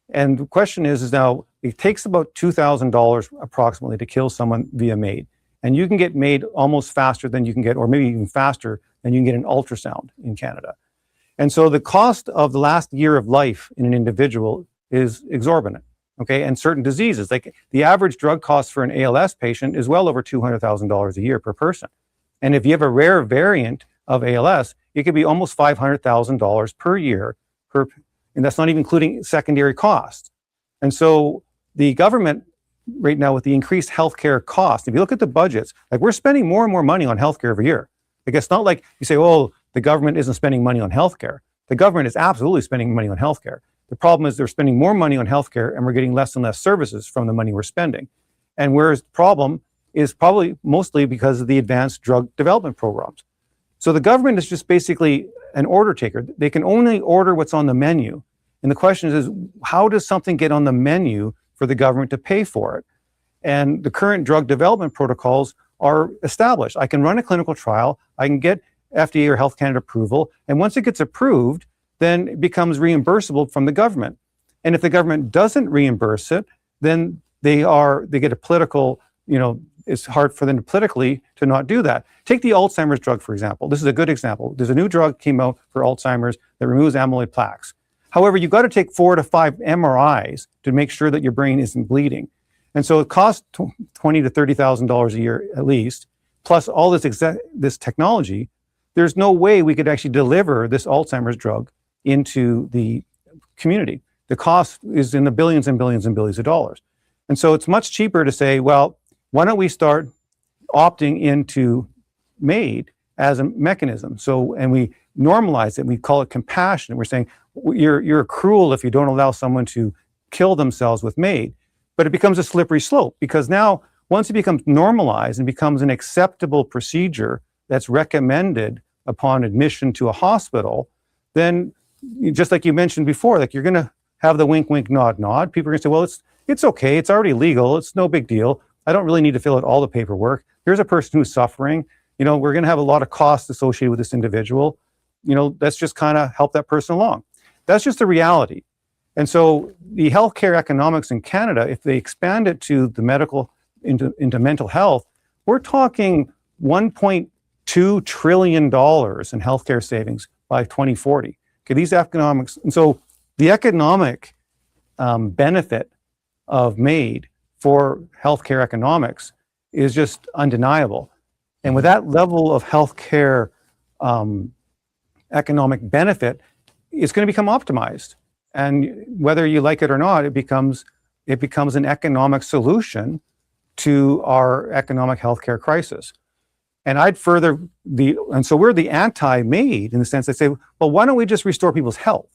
And the question is now, it takes about $2,000 approximately to kill someone via MAID. And you can get MAID almost faster than you can get, or maybe even faster than you can get an ultrasound in Canada. And so the cost of the last year of life in an individual is exorbitant, okay? And certain diseases, like the average drug cost for an ALS patient is well over $200,000 a year per person. And if you have a rare variant of ALS, it could be almost $500,000 per year, and that's not even including secondary costs. And so the government right now, with the increased healthcare cost, if you look at the budgets, like we're spending more and more money on healthcare every year. Like it's not like you say, oh, the government isn't spending money on healthcare. The government is absolutely spending money on healthcare. The problem is they're spending more money on healthcare and we're getting less and less services from the money we're spending. And whereas the problem is probably mostly because of the advanced drug development programs. So the government is just basically an order taker. They can only order what's on the menu. And the question is how does something get on the menu for the government to pay for it? And the current drug development protocols are established. I can run a clinical trial, I can get FDA or Health Canada approval, and once it gets approved, then it becomes reimbursable from the government. And if the government doesn't reimburse it, then they get a political, it's hard for them politically to not do that. Take the Alzheimer's drug, for example. This is a good example. There's a new drug came out for Alzheimer's that removes amyloid plaques. However, you've got to take 4 to 5 MRIs to make sure that your brain isn't bleeding. And so it costs $20,000 to $30,000 a year at least, plus all this technology. There's no way we could actually deliver this Alzheimer's drug into the community. The cost is in the billions and billions and billions of dollars. And so it's much cheaper to say, well, why don't we start opting into MAID as a mechanism? So, and we normalize it, we call it compassion. We're saying you're cruel if you don't allow someone to kill themselves with MAID. But it becomes a slippery slope because now once it becomes normalized and becomes an acceptable procedure that's recommended upon admission to a hospital, then just like you mentioned before, like you're going to have the wink, wink, nod, nod. People are going to say, well, it's okay. It's already legal. It's no big deal. I don't really need to fill out all the paperwork. Here's a person who's suffering. We're going to have a lot of costs associated with this individual. Let's just kind of help that person along. That's just the reality. And so the healthcare economics in Canada, if they expand it to the medical, into mental health, we're talking $1.2 trillion in healthcare savings by 2040. Okay, these economics, and so the economic benefit of MAID for healthcare economics is just undeniable. And with that level of healthcare economic benefit, it's going to become optimized. And whether you like it or not, it becomes an economic solution to our economic healthcare crisis. And so we're the anti-MAID in the sense that say, well, why don't we just restore people's health?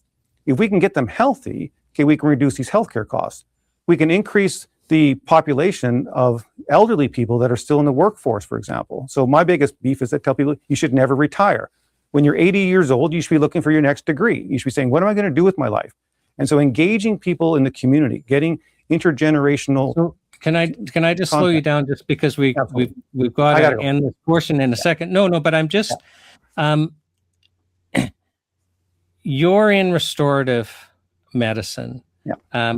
If we can get them healthy, okay, we can reduce these healthcare costs. We can increase the population of elderly people that are still in the workforce, for example. So my biggest beef is that tell people you should never retire. When you're 80 years old, you should be looking for your next degree. You should be saying, what am I going to do with my life? And so engaging people in the community, getting intergenerational. So can I just slow you down just because we've got to end this portion in a second. No, but I'm just you're in restorative medicine. Yeah.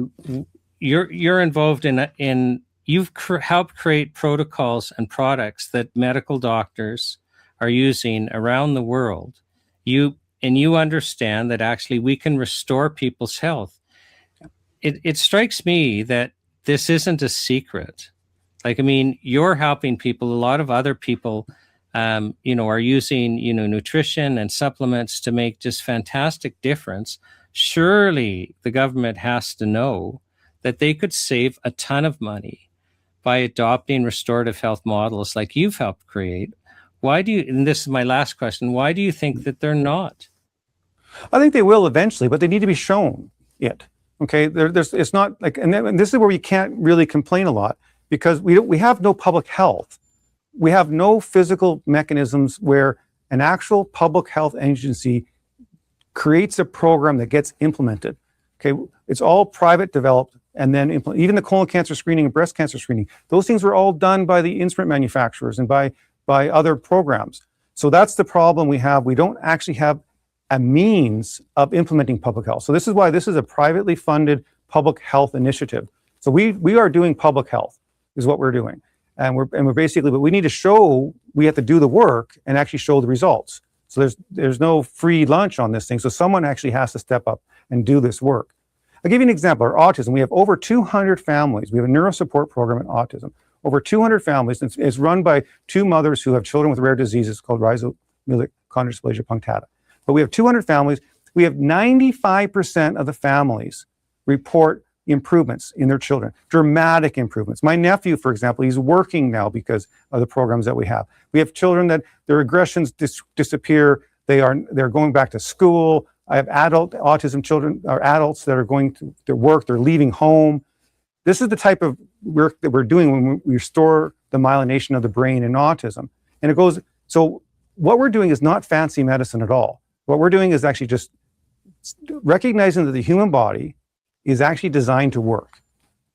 You're involved in you've helped create protocols and products that medical doctors are using around the world. You understand that actually we can restore people's health. It strikes me that this isn't a secret. Like, I mean, you're helping people. A lot of other people, are using, nutrition and supplements to make just fantastic difference. Surely the government has to know that they could save a ton of money by adopting restorative health models like you've helped create. Why do you, and this is my last question, why do you think that they're not? I think they will eventually, but they need to be shown it. Okay, it's not like, and this is where we can't really complain a lot, because we have no public health. We have no physical mechanisms where an actual public health agency creates a program that gets implemented. Okay, it's all private developed and then even the colon cancer screening and breast cancer screening. Those things were all done by the instrument manufacturers and by other programs. So that's the problem we have. We don't actually have a means of implementing public health. So this is why this is a privately funded public health initiative. So we are doing public health is what we're doing. And we're basically, but we need to show, we have to do the work and actually show the results. So there's no free lunch on this thing. So someone actually has to step up and do this work. I'll give you an example. Our autism, we have over 200 families. We have a neuro support program in autism. Over 200 families. It's run by two mothers who have children with rare diseases called rhizomelic chondrodysplasia punctata. But we have 200 families. We have 95% of the families report improvements in their children, dramatic improvements. My nephew, for example, he's working now because of the programs that we have. We have children that their aggressions disappear. They're going back to school. I have adult autism children, or adults that are going to their work. They're leaving home. This is the type of work that we're doing when we restore the myelination of the brain in autism. And it goes, so what we're doing is not fancy medicine at all. What we're doing is actually just recognizing that the human body is actually designed to work.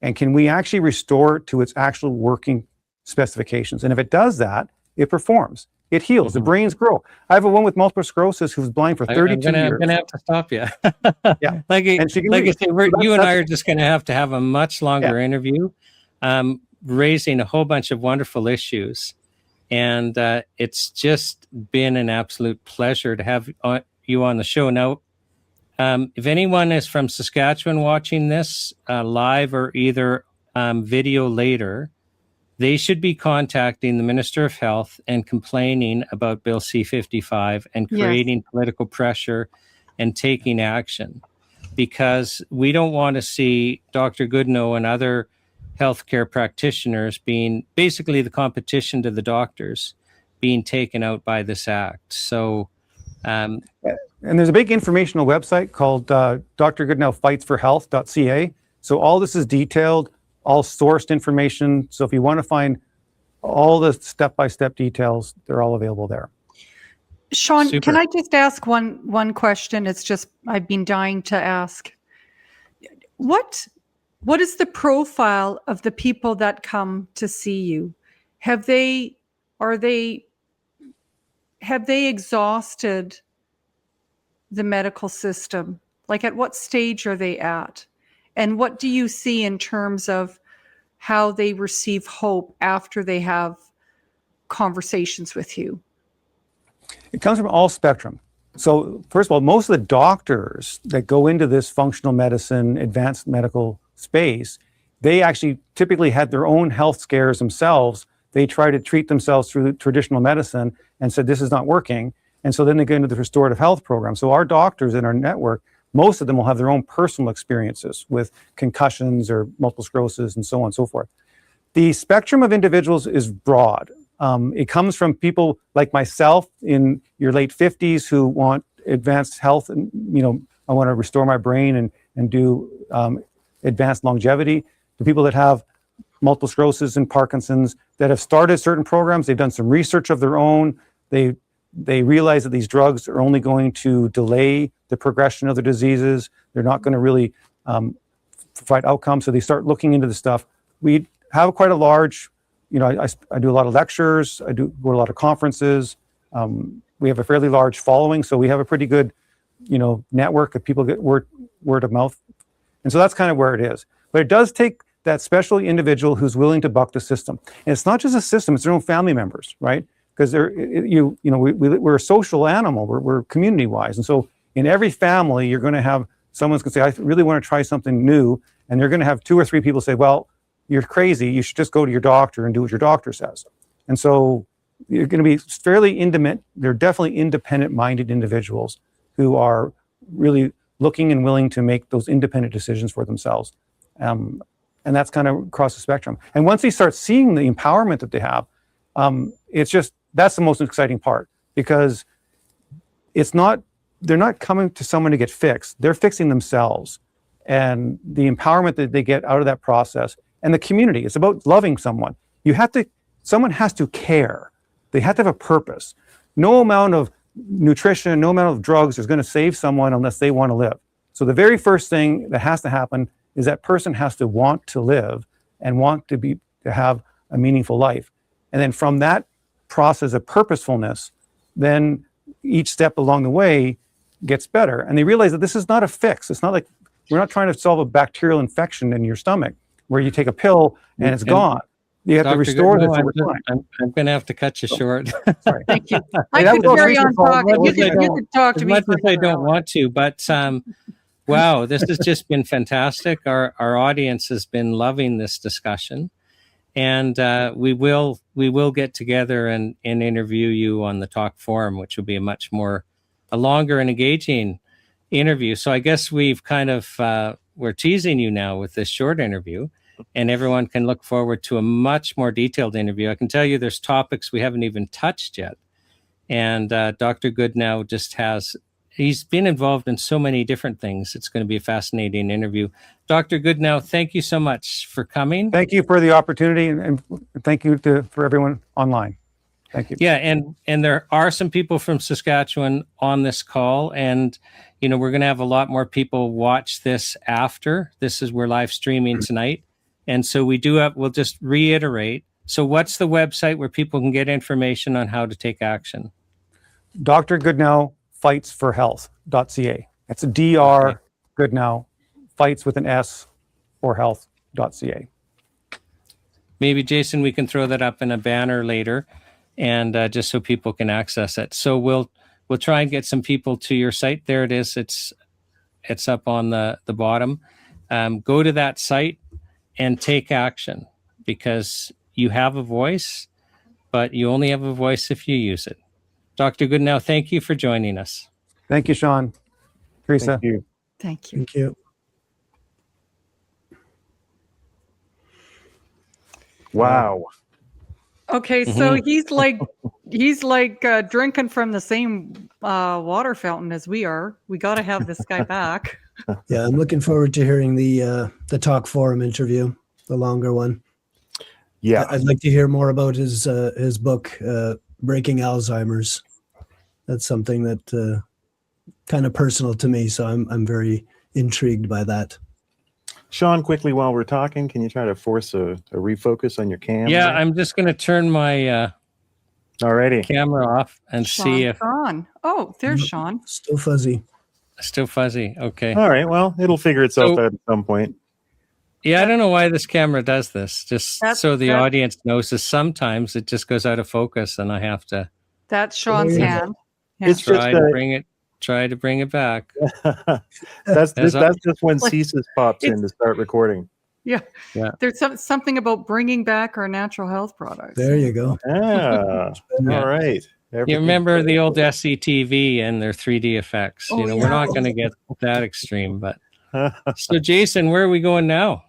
And can we actually restore it to its actual working specifications? And if it does that, it performs. It heals. The brains grow. I have a one with multiple sclerosis who's blind for 32 years. I'm going to have to stop you. Yeah. like I say, you and I are just going to have a much longer interview, raising a whole bunch of wonderful issues. And it's just been an absolute pleasure to have you on the show. Now, if anyone is from Saskatchewan watching this live or either video later, they should be contacting the Minister of Health and complaining about Bill C-55 and creating political pressure and taking action, because we don't want to see Dr. Goodenowe and other healthcare practitioners being basically the competition to the doctors being taken out by this act. So, and there's a big informational website called Dr. Goodenowe Fights for Health.ca. So all this is detailed, all sourced information. So if you want to find all the step-by-step details, they're all available there. Shawn, Super. Can I just ask one question? It's just, I've been dying to ask. What is the profile of the people that come to see you? Have they exhausted the medical system? Like, at what stage are they at? And what do you see in terms of how they receive hope after they have conversations with you? It comes from all spectrum. So first of all, most of the doctors that go into this functional medicine, advanced medical space, they actually typically had their own health scares themselves. They try to treat themselves through traditional medicine and said, this is not working. And so then they go into the restorative health program. So our doctors in our network, most of them will have their own personal experiences with concussions or multiple sclerosis and so on and so forth. The spectrum of individuals is broad. It comes from people like myself in your late 50s who want advanced health and, I want to restore my brain and do advanced longevity. The people that have multiple sclerosis and Parkinson's that have started certain programs, they've done some research of their own. They realize that these drugs are only going to delay the progression of the diseases. They're not going to really provide outcomes. So they start looking into the stuff. We have quite a large, I do a lot of lectures. I go to a lot of conferences. We have a fairly large following. So we have a pretty good, network of people get word of mouth. And so that's kind of where it is. But it does take that special individual who's willing to buck the system. And it's not just a system, it's their own family members, right? Because we're a social animal, we're community-wise. And so in every family, you're going to have someone's going to say, I really want to try something new. And they're going to have 2 or 3 people say, well, you're crazy. You should just go to your doctor and do what your doctor says. And so you're going to be fairly independent. They're definitely independent-minded individuals who are really looking and willing to make those independent decisions for themselves. And that's kind of across the spectrum. And once they start seeing the empowerment that they have, that's the most exciting part, because they're not coming to someone to get fixed. They're fixing themselves. And the empowerment that they get out of that process, and the community, it's about loving someone. Someone has to care. They have to have a purpose. No amount of nutrition, no amount of drugs is going to save someone unless they want to live. So the very first thing that has to happen is that person has to want to live and want to have a meaningful life. And then from that process of purposefulness, then each step along the way gets better. And they realize that this is not a fix. It's not like we're not trying to solve a bacterial infection in your stomach where you take a pill and it's gone. You have to restore this over time. I'm going to have to cut you short. Sorry. Thank you. I could carry on talking. You could talk to As me. much as I don't want to, but wow, this has just been fantastic. Our audience has been loving this discussion, and we will get together and interview you on the Talk Forum, which will be a longer and engaging interview. So I guess we've kind of we're teasing you now with this short interview, and everyone can look forward to a much more detailed interview. I can tell you there's topics we haven't even touched yet. And Dr. Goodenowe he's been involved in so many different things. It's going to be a fascinating interview. Dr. Goodenowe, thank you so much for coming. Thank you for the opportunity, and thank you for everyone online. Thank you. Yeah, and there are some people from Saskatchewan on this call, and we're going to have a lot more people watch this after. We're live streaming tonight. And so we'll just reiterate. So what's the website where people can get information on how to take action? Dr. Goodenowe Fights for Health.ca. It's a Dr. Goodenowe Fights with an S for Health.ca. Maybe, Jason, we can throw that up in a banner later, and just so people can access it. So we'll try and get some people to your site. There it is. It's up on the bottom. Go to that site and take action, because you have a voice, but you only have a voice if you use it. Dr. Goodenowe, thank you for joining us. Thank you, Shawn. Teresa. Thank you. Thank you. Thank you. Wow. Okay, so he's like drinking from the same water fountain as we are. We got to have this guy back. Yeah, I'm looking forward to hearing the Talk Forum interview, the longer one. Yeah. I'd like to hear more about his book, Breaking Alzheimer's. That's something that kind of personal to me, so I'm very intrigued by that. Shawn, quickly while we're talking, can you try to force a refocus on your camera? Yeah, I'm just going to turn my Alrighty. camera off and see if Shawn. Oh, there's Shawn. Still fuzzy. still fuzzy. Okay. All right. Well, it'll figure itself out at some point. Yeah, I don't know why this camera does this. Just so the that's- audience knows, is sometimes it just goes out of focus, and I have to That's Shawn's Yeah. hand. Yeah. It's just try to bring it back. that's As just when Like, CSIS pops in it's- to start recording. Yeah. Yeah. There's something about bringing back our natural health products. There you go. Ah, Yeah. all right. You Everything- remember the old SCTV and their 3D effects. Oh, We're yeah. not going to get that extreme, but so Jason, where are we going now?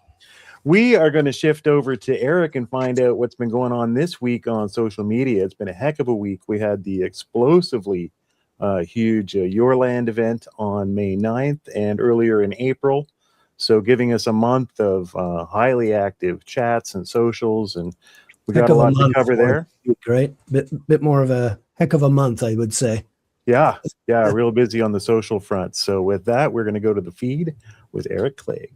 We are going to shift over to Eric and find out what's been going on this week on social media. It's been a heck of a week. We had the explosively huge Your Land event on May 9th and earlier in April. So giving us a month of highly active chats and socials, and we got a lot to cover there. Great. Bit more of a heck of a month, I would say. Yeah, real busy on the social front. So with that, we're going to go to the feed with Eric Clegg.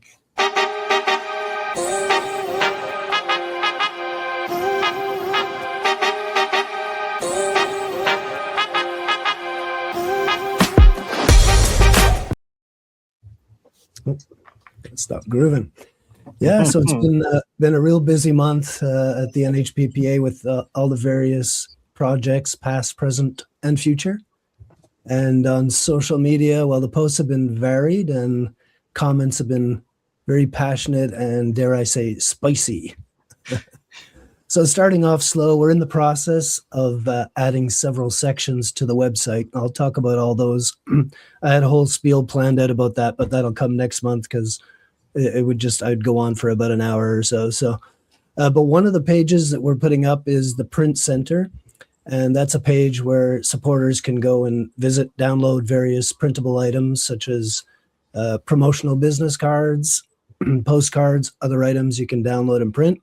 Stop grooving. Yeah, so it's been a real busy month at the NHPPA with all the various projects, past, present, and future. And on social media, well, the posts have been varied and comments have been very passionate and, dare I say, spicy. So starting off slow, we're in the process of adding several sections to the website. I'll talk about all those. I had a whole spiel planned out about that, but that'll come next month because it would just, I'd go on for about an hour or so. But one of the pages that we're putting up is the Print Center. And that's a page where supporters can go and visit, download various printable items such as promotional business cards, postcards, other items you can download and print.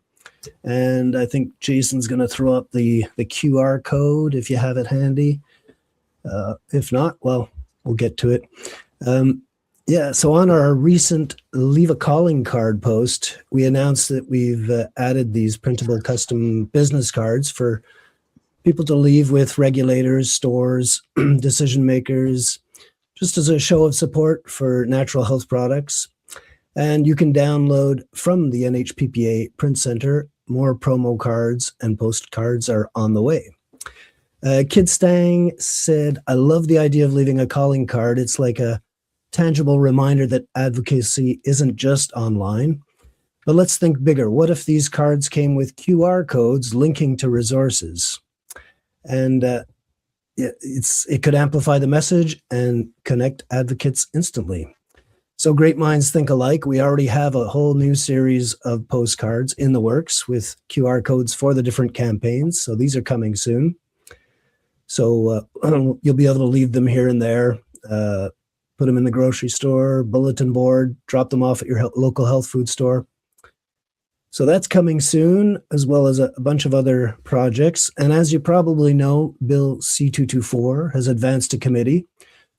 And I think Jason's going to throw up the QR code if you have it handy. If not, well, we'll get to it. So on our recent Leave a Calling card post, we announced that we've added these printable custom business cards for people to leave with regulators, stores, decision makers, just as a show of support for natural health products. And you can download from the NHPPA Print Center. More promo cards and postcards are on the way. Kid Stang said, I love the idea of leaving a calling card. It's like a tangible reminder that advocacy isn't just online. But let's think bigger. What if these cards came with QR codes linking to resources? And it could amplify the message and connect advocates instantly. So great minds think alike. We already have a whole new series of postcards in the works with QR codes for the different campaigns. So these are coming soon. So you'll be able to leave them here and there, put them in the grocery store, bulletin board, drop them off at your local health food store. So that's coming soon, as well as a bunch of other projects. And as you probably know, Bill C-224 has advanced to committee.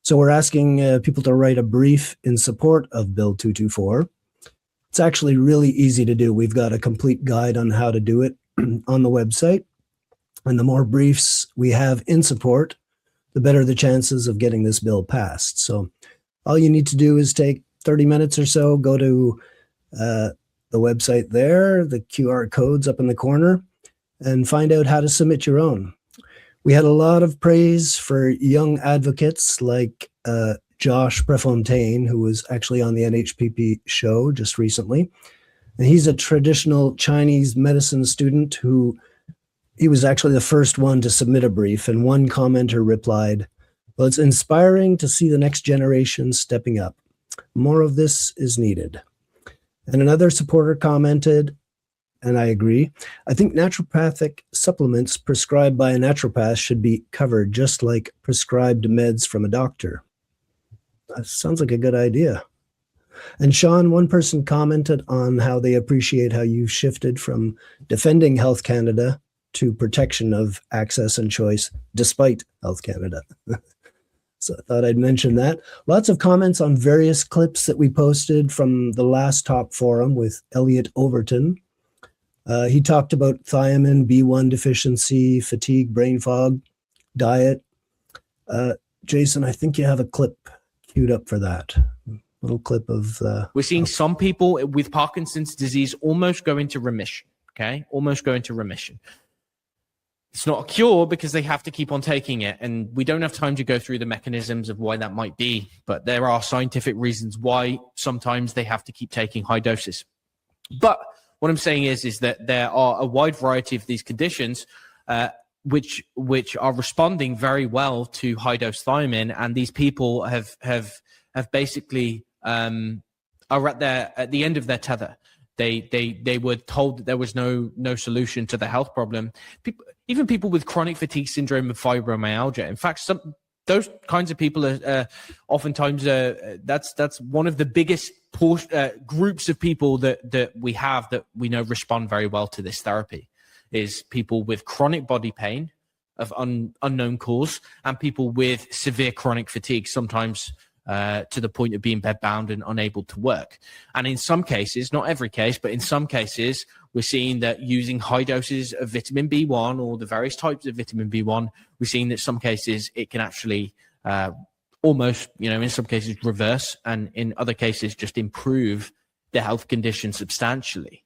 So we're asking people to write a brief in support of Bill 224. It's actually really easy to do. We've got a complete guide on how to do it on the website. And the more briefs we have in support, the better the chances of getting this bill passed. So all you need to do is take 30 minutes or so, go to the website there, the QR code's up in the corner, and find out how to submit your own. We had a lot of praise for young advocates like Josh Prefontaine, who was actually on the NHPPA show just recently. And he's a traditional Chinese medicine student who he was actually the first one to submit a brief. And one commenter replied, well, it's inspiring to see the next generation stepping up. More of this is needed. And another supporter commented, and I agree, I think naturopathic supplements prescribed by a naturopath should be covered just like prescribed meds from a doctor. That sounds like a good idea. And Shawn, one person commented on how they appreciate how you shifted from defending Health Canada to protection of access and choice despite Health Canada. So I thought I'd mention that. Lots of comments on various clips that we posted from the last top forum with Elliot Overton. He talked about thiamine, B1 deficiency, fatigue, brain fog, diet. Jason, I think you have a clip queued up for that. Little clip of... We're seeing some people with Parkinson's disease almost go into remission, okay? Almost go into remission. It's not a cure because they have to keep on taking it. And we don't have time to go through the mechanisms of why that might be. But there are scientific reasons why sometimes they have to keep taking high doses. But what I'm saying is that there are a wide variety of these conditions which are responding very well to high dose thiamine. And these people have basically are at the end of their tether. They were told that there was no solution to the health problem. Even people with chronic fatigue syndrome and fibromyalgia. In fact, those kinds of people are oftentimes that's one of the biggest groups of people that we have that we know respond very well to this therapy. Is people with chronic body pain of unknown cause and people with severe chronic fatigue, sometimes to the point of being bedbound and unable to work. And in some cases, not every case, but in some cases, we're seeing that using high doses of vitamin B1 or the various types of vitamin B1, we're seeing that some cases it can actually almost, in some cases reverse, and in other cases just improve the health condition substantially.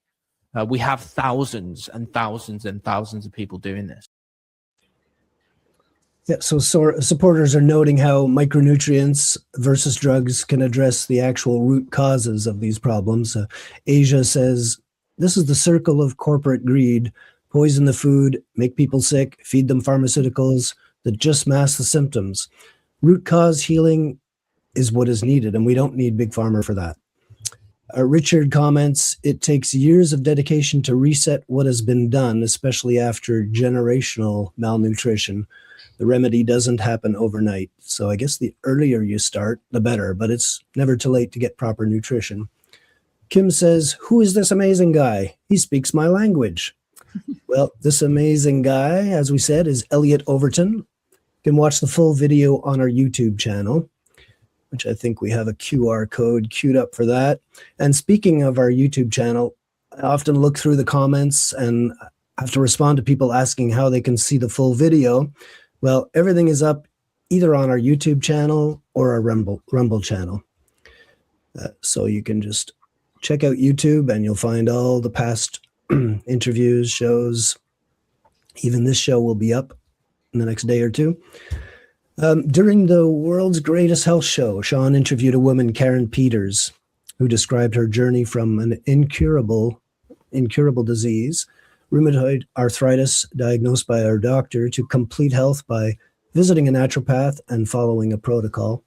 We have thousands and thousands and thousands of people doing this. Yeah, so supporters are noting how micronutrients versus drugs can address the actual root causes of these problems. Asia says, this is the circle of corporate greed. Poison the food, make people sick, feed them pharmaceuticals that just mask the symptoms. Root cause healing is what is needed, and we don't need Big Pharma for that. Richard comments, it takes years of dedication to reset what has been done, especially after generational malnutrition. The remedy doesn't happen overnight. So I guess the earlier you start, the better, but it's never too late to get proper nutrition. Kim says, who is this amazing guy? He speaks my language. Well, this amazing guy, as we said, is Elliot Overton. You can watch the full video on our YouTube channel, which I think we have a QR code queued up for that. And speaking of our YouTube channel, I often look through the comments and have to respond to people asking how they can see the full video. Well, everything is up either on our YouTube channel or our Rumble channel. So you can just check out YouTube and you'll find all the past interviews, shows. Even this show will be up in the next day or two. During the world's greatest health show, Shawn interviewed a woman, Karen Peters, who described her journey from an incurable disease, rheumatoid arthritis, diagnosed by her doctor, to complete health by visiting a naturopath and following a protocol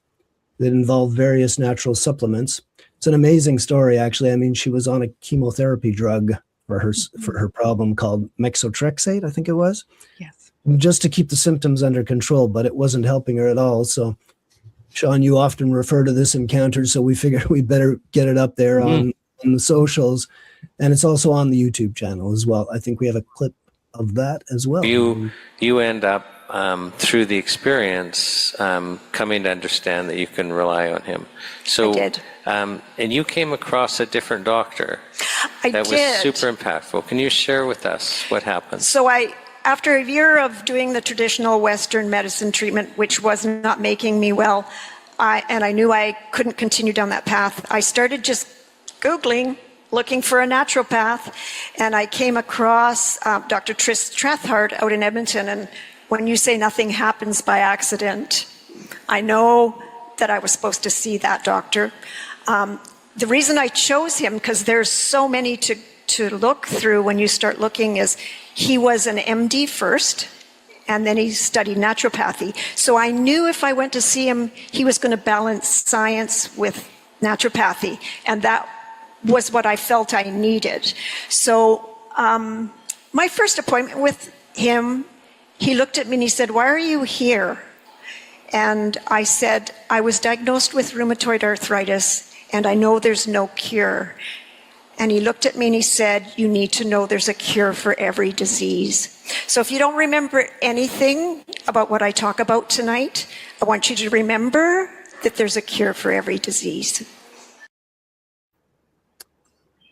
that involved various natural supplements. It's an amazing story, actually. I mean, she was on a chemotherapy drug for her problem called methotrexate, I think it was. Yes. Just to keep the symptoms under control, but it wasn't helping her at all. So, Shawn, you often refer to this encounter, so we figured we'd better get it up there on the socials. And it's also on the YouTube channel as well. I think we have a clip of that as well. You end up, through the experience, coming to understand that you can rely on him. So, I did. And you came across a different doctor. That was super impactful. Can you share with us what happened? So after a year of doing the traditional Western medicine treatment, which was not making me well, and I knew I couldn't continue down that path, I started just Googling, looking for a naturopath, and I came across Dr. Tris Trethart out in Edmonton. And when you say nothing happens by accident, I know that I was supposed to see that doctor. The reason I chose him, because there's so many to look through when you start looking, is he was an MD first, and then he studied naturopathy. So I knew if I went to see him, he was going to balance science with naturopathy, and that was what I felt I needed. So my first appointment with him, he looked at me and he said, "Why are you here?" And I said, "I was diagnosed with rheumatoid arthritis, and I know there's no cure." And he looked at me and he said, "You need to know there's a cure for every disease." So if you don't remember anything about what I talk about tonight, I want you to remember that there's a cure for every disease.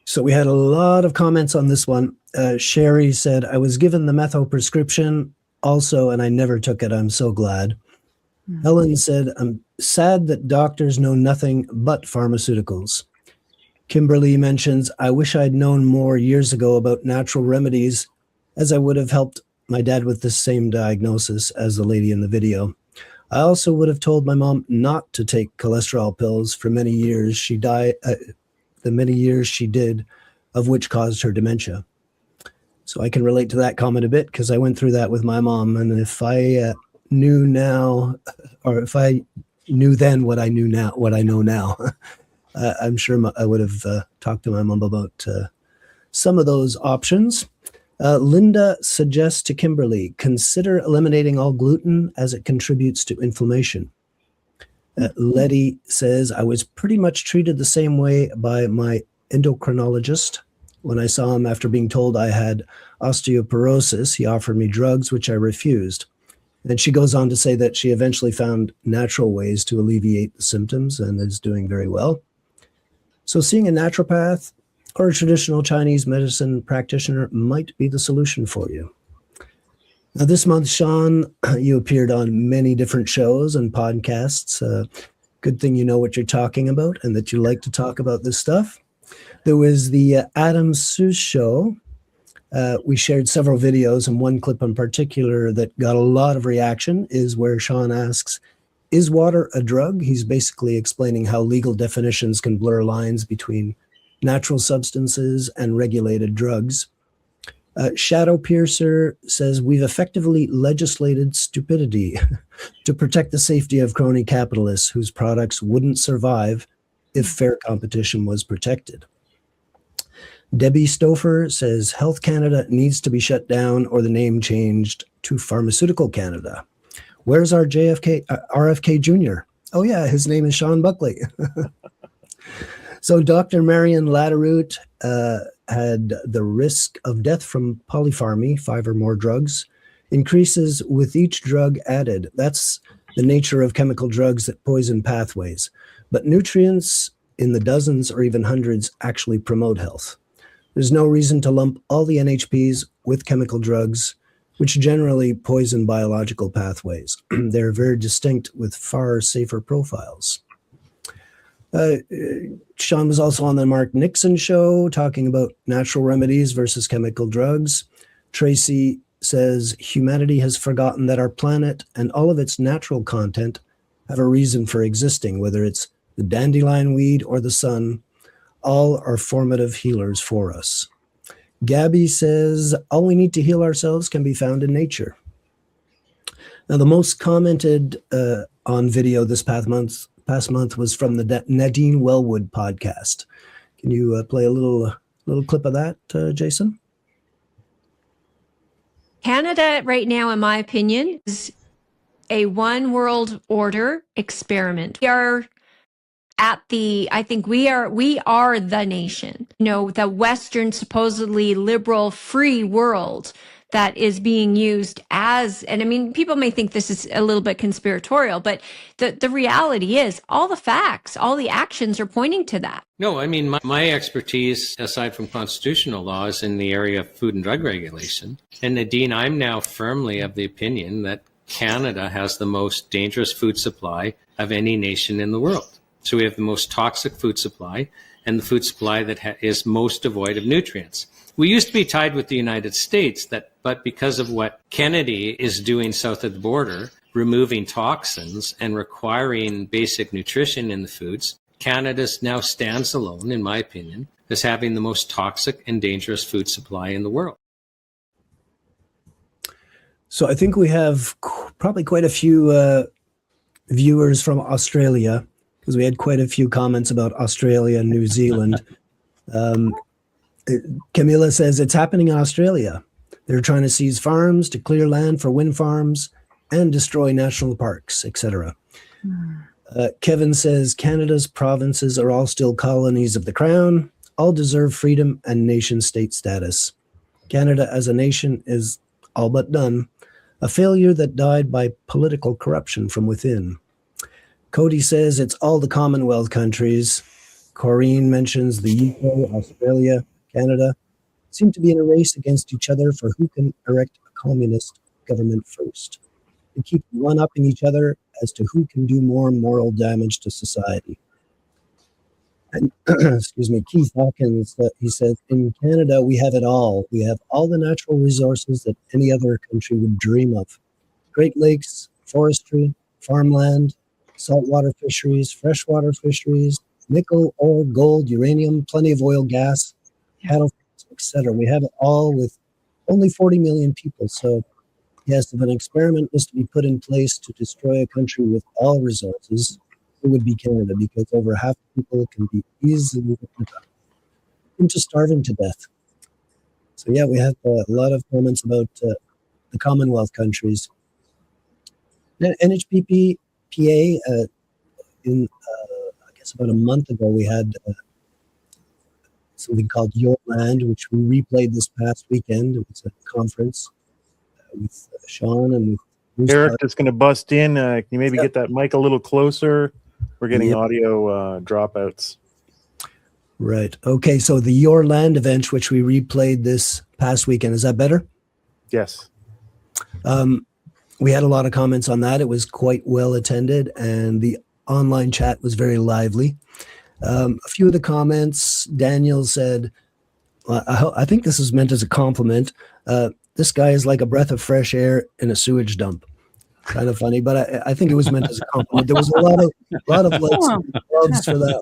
So we had a lot of comments on this one. Sherry said, "I was given the metho prescription also, and I never took it. I'm so glad." Helen said, "I'm sad that doctors know nothing but pharmaceuticals." Kimberly mentions, "I wish I'd known more years ago about natural remedies, as I would have helped my dad with the same diagnosis as the lady in the video. I also would have told my mom not to take cholesterol pills for many years. She died, the many years she did, of which caused her dementia." So I can relate to that comment a bit, because I went through that with my mom. And if I knew now, or if I knew then what I knew now, what I know now, I'm sure I would have talked to my mom about some of those options. Linda suggests to Kimberly, consider eliminating all gluten as it contributes to inflammation. Letty says, "I was pretty much treated the same way by my endocrinologist. When I saw him after being told I had osteoporosis, he offered me drugs, which I refused." And she goes on to say that she eventually found natural ways to alleviate the symptoms and is doing very well. So seeing a naturopath or a traditional Chinese medicine practitioner might be the solution for you. Now, this month, Shawn, you appeared on many different shows and podcasts. Good thing you know what you're talking about and that you like to talk about this stuff. There was the Adam Seuss show. We shared several videos, and one clip in particular that got a lot of reaction is where Shawn asks, "Is water a drug?" He's basically explaining how legal definitions can blur lines between natural substances and regulated drugs. Shadow Piercer says, "We've effectively legislated stupidity to protect the safety of crony capitalists whose products wouldn't survive if fair competition was protected. Debbie Stouffer says Health Canada needs to be shut down or the name changed to Pharmaceutical Canada. Where's our RFK Jr.? Oh yeah, his name is Shawn Buckley. So Dr. Marion Latteroute had the risk of death from polypharmacy, 5 or more drugs, increases with each drug added. That's the nature of chemical drugs that poison pathways. But nutrients in the dozens or even hundreds actually promote health. There's no reason to lump all the NHPs with chemical drugs, which generally poison biological pathways. They're very distinct with far safer profiles. Shawn was also on the Mark Nixon show talking about natural remedies versus chemical drugs. Tracy says humanity has forgotten that our planet and all of its natural content have a reason for existing, whether it's the dandelion weed or the sun, all are formative healers for us. Gabby says all we need to heal ourselves can be found in nature. Now, the most commented on video this past month was from the Nadine Wellwood podcast. Can you play a little clip of that, Jason? Canada right now, in my opinion, is a one world order experiment. We are I think we are the nation, the Western, supposedly liberal, free world that is being used as, and I mean, people may think this is a little bit conspiratorial, but the reality is all the facts, all the actions are pointing to that. No, I mean, my expertise, aside from constitutional law, is in the area of food and drug regulation. And Nadine, I'm now firmly of the opinion that Canada has the most dangerous food supply of any nation in the world. So we have the most toxic food supply and the food supply that is most devoid of nutrients. We used to be tied with the United States, but because of what Kennedy is doing south of the border, removing toxins and requiring basic nutrition in the foods, Canada now stands alone, in my opinion, as having the most toxic and dangerous food supply in the world. So I think we have probably quite a few viewers from Australia, because we had quite a few comments about Australia and New Zealand. Camilla says it's happening in Australia. They're trying to seize farms, to clear land for wind farms, and destroy national parks, etc. Kevin says Canada's provinces are all still colonies of the Crown, all deserve freedom and nation-state status. Canada as a nation is all but done, a failure that died by political corruption from within. Cody says it's all the Commonwealth countries. Corrine mentions the UK, Australia, Canada seem to be in a race against each other for who can erect a communist government first. They keep one-upping each other as to who can do more moral damage to society. And excuse me, Keith Hawkins, he said, in Canada, we have it all. We have all the natural resources that any other country would dream of. Great Lakes, forestry, farmland, saltwater fisheries, freshwater fisheries, nickel, ore, gold, uranium, plenty of oil, gas, cattle, etc. We have it all with only 40 million people. So yes, if an experiment was to be put in place to destroy a country with all resources, it would be Canada, because over half the people can be easily into starving to death. So yeah, we have a lot of comments about the Commonwealth countries. NHPPA, in I guess about a month ago, we had something called Your Land, which we replayed this past weekend. It was a conference with Shawn and with Eric is going to bust in. Can you maybe get that mic a little closer? We're getting audio dropouts. Right. Okay. So the Your Land event, which we replayed this past weekend, is that better? Yes. We had a lot of comments on that. It was quite well attended, and the online chat was very lively. A few of the comments, Daniel said, I think this is meant as a compliment. This guy is like a breath of fresh air in a sewage dump. Kind of funny, but I think it was meant as a compliment. There was a lot of likes and loves for that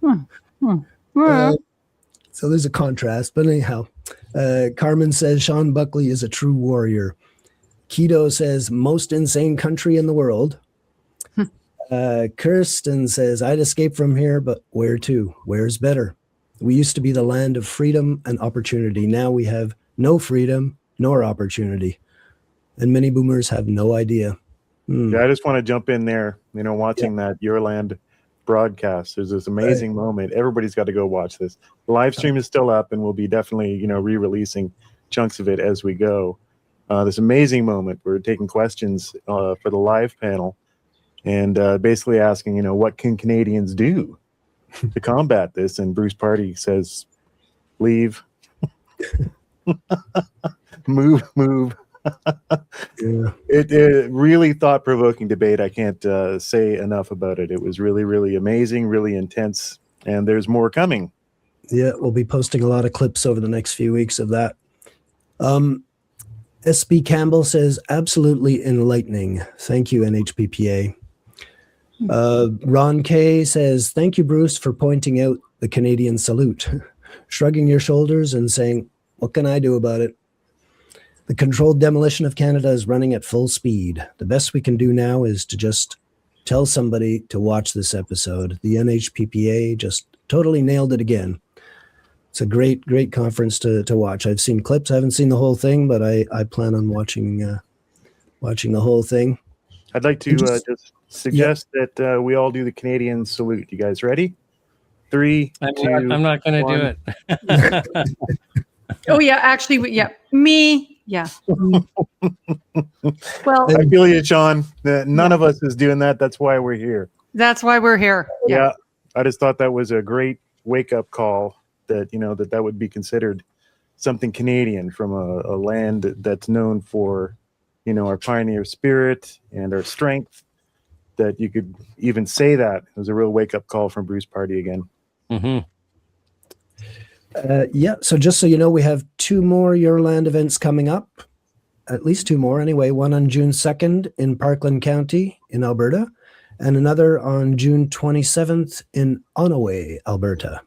one. So there's a contrast, but anyhow, Carmen says Shawn Buckley is a true warrior. Keto says most insane country in the world. Kirsten says, I'd escape from here, but where to? Where's better? We used to be the land of freedom and opportunity. Now we have no freedom nor opportunity. And many boomers have no idea. Yeah, I just want to jump in there, watching that Your Land broadcast. There's this amazing moment. Everybody's got to go watch this. The live stream is still up, and we'll be definitely, re-releasing chunks of it as we go. This amazing moment. We're taking questions for the live panel and basically asking, what can Canadians do to combat this? And Bruce Party says, leave, move. Yeah. It really thought-provoking debate. I can't say enough about it. It was really, really amazing, really intense, and there's more coming. Yeah, we'll be posting a lot of clips over the next few weeks of that. SB Campbell says, absolutely enlightening. Thank you, NHPPA. Ron K says, thank you, Bruce, for pointing out the Canadian salute, shrugging your shoulders and saying, what can I do about it? The controlled demolition of Canada is running at full speed. The best we can do now is to just tell somebody to watch this episode. The NHPPA just totally nailed it again. It's a great, great conference to watch. I've seen clips. I haven't seen the whole thing, but I plan on watching the whole thing. I'd like to just suggest that we all do the Canadian salute. You guys ready? 3, 2, I'm not going to do it. Oh yeah, actually, yeah, me. Yeah. Well, I feel you, Shawn. None of us is doing that. That's why we're here. that's why we're here. Yeah. I just thought that was a great wake-up call that, that would be considered something Canadian from a land that's known for, our pioneer spirit and our strength, that you could even say that. It was a real wake-up call from Bruce Party again. Mm-hmm. Yeah, so just so you know, we have 2 more Your Land events coming up, at least 2 more anyway, one on June 2nd in Parkland County in Alberta, and another on June 27th in Onaway, Alberta.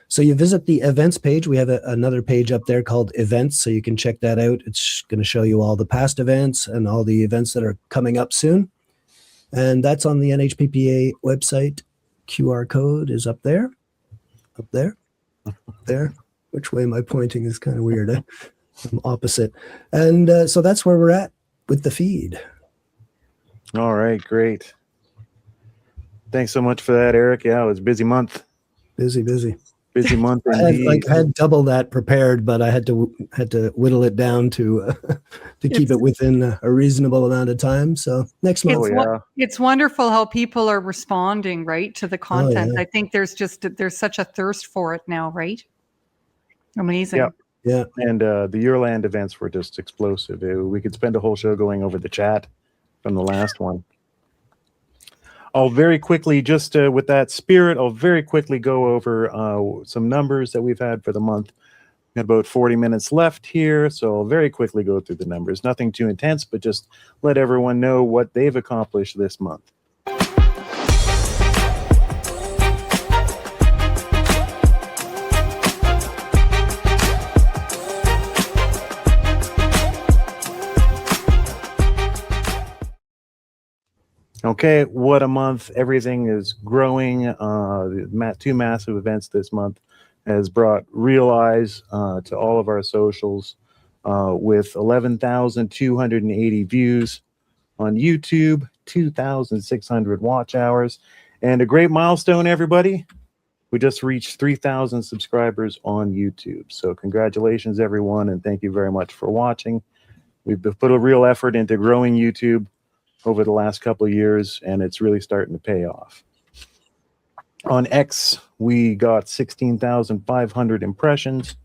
So you visit the events page. We have another page up there called events, so you can check that out. It's going to show you all the past events and all the events that are coming up soon. And that's on the NHPPA website. QR code is up there. There. Which way am I pointing is kind of weird. I'm opposite. And so that's where we're at with the feed. All right, great. Thanks so much for that, Eric. Yeah, it was a busy month. Busy month indeed. I had double that prepared, but I had to whittle it down to keep it within a reasonable amount of time. So next month. It's wonderful how people are responding, right, to the content. yeah. I think there's such a thirst for it now, right? Amazing. Yeah. Yeah. And the Your Land events were just explosive. We could spend a whole show going over the chat from the last one. I'll very quickly, just with that spirit, I'll very quickly go over some numbers that we've had for the month. Got about 40 minutes left here, so I'll very quickly go through the numbers. Nothing too intense, but just let everyone know what they've accomplished this month. Okay, what a month. Everything is growing. The 2 massive events this month has brought real eyes to all of our socials with 11,280 views on YouTube, 2,600 watch hours, and a great milestone, everybody. We just reached 3,000 subscribers on YouTube. So congratulations, everyone, and thank you very much for watching. We've put a real effort into growing YouTube over the last couple of years, and it's really starting to pay off. On X, we got 16,500 impressions,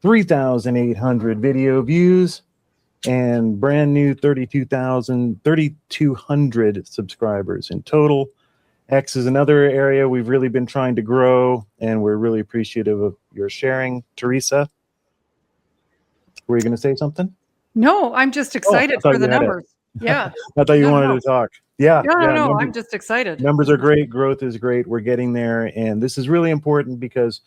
3,800 video views, and brand new 3,200 subscribers in total. X is another area we've really been trying to grow, and we're really appreciative of your sharing. Teresa, were you going to say something? No, I'm just excited for the numbers. Yeah. I thought you wanted to talk. Yeah. No, I'm just excited. Numbers are great. Growth is great. We're getting there. And this is really important because,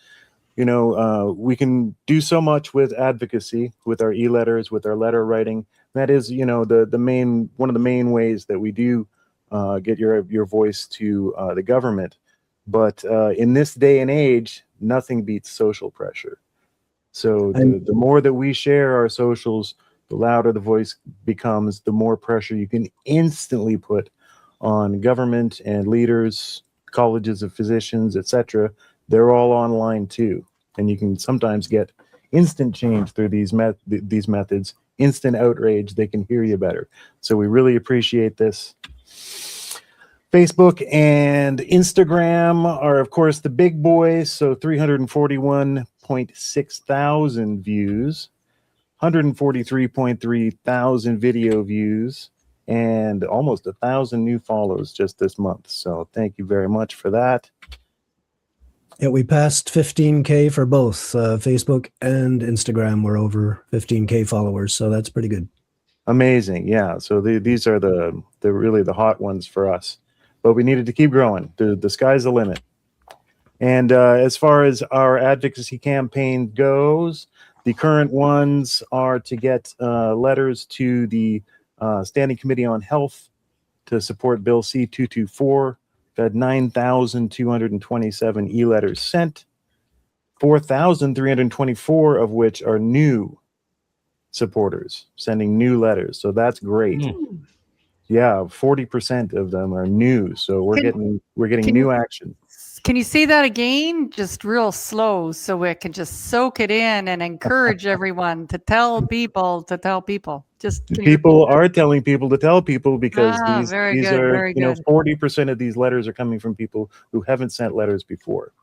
we can do so much with advocacy, with our e-letters, with our letter writing. That is, one of the main ways that we do get your voice to the government. But in this day and age, nothing beats social pressure. So the more that we share our socials, the louder the voice becomes, the more pressure you can instantly put on government and leaders, colleges of physicians, etc. They're all online too. And you can sometimes get instant change through these methods, instant outrage. They can hear you better. So we really appreciate this. Facebook and Instagram are, of course, the big boys. So 341.6 thousand views, 143.3 thousand video views, and almost 1,000 new follows just this month. So thank you very much for that. Yeah, we passed 15K for both Facebook and Instagram. We're over 15K followers, so that's pretty good. Amazing. Yeah. So these are the really the hot ones for us. But we needed to keep growing. The sky's the limit. And as far as our advocacy campaign goes, the current ones are to get letters to the Standing Committee on Health to support Bill C-224. We've had 9,227 e-letters sent, 4,324 of which are new supporters sending new letters. So that's great. Yeah, 40% of them are new. So we're getting new action. Can you say that again, just real slow, so we can just soak it in and encourage everyone to tell people to tell people? Just people are telling people to tell people, because these are, 40% of these letters are coming from people who haven't sent letters before,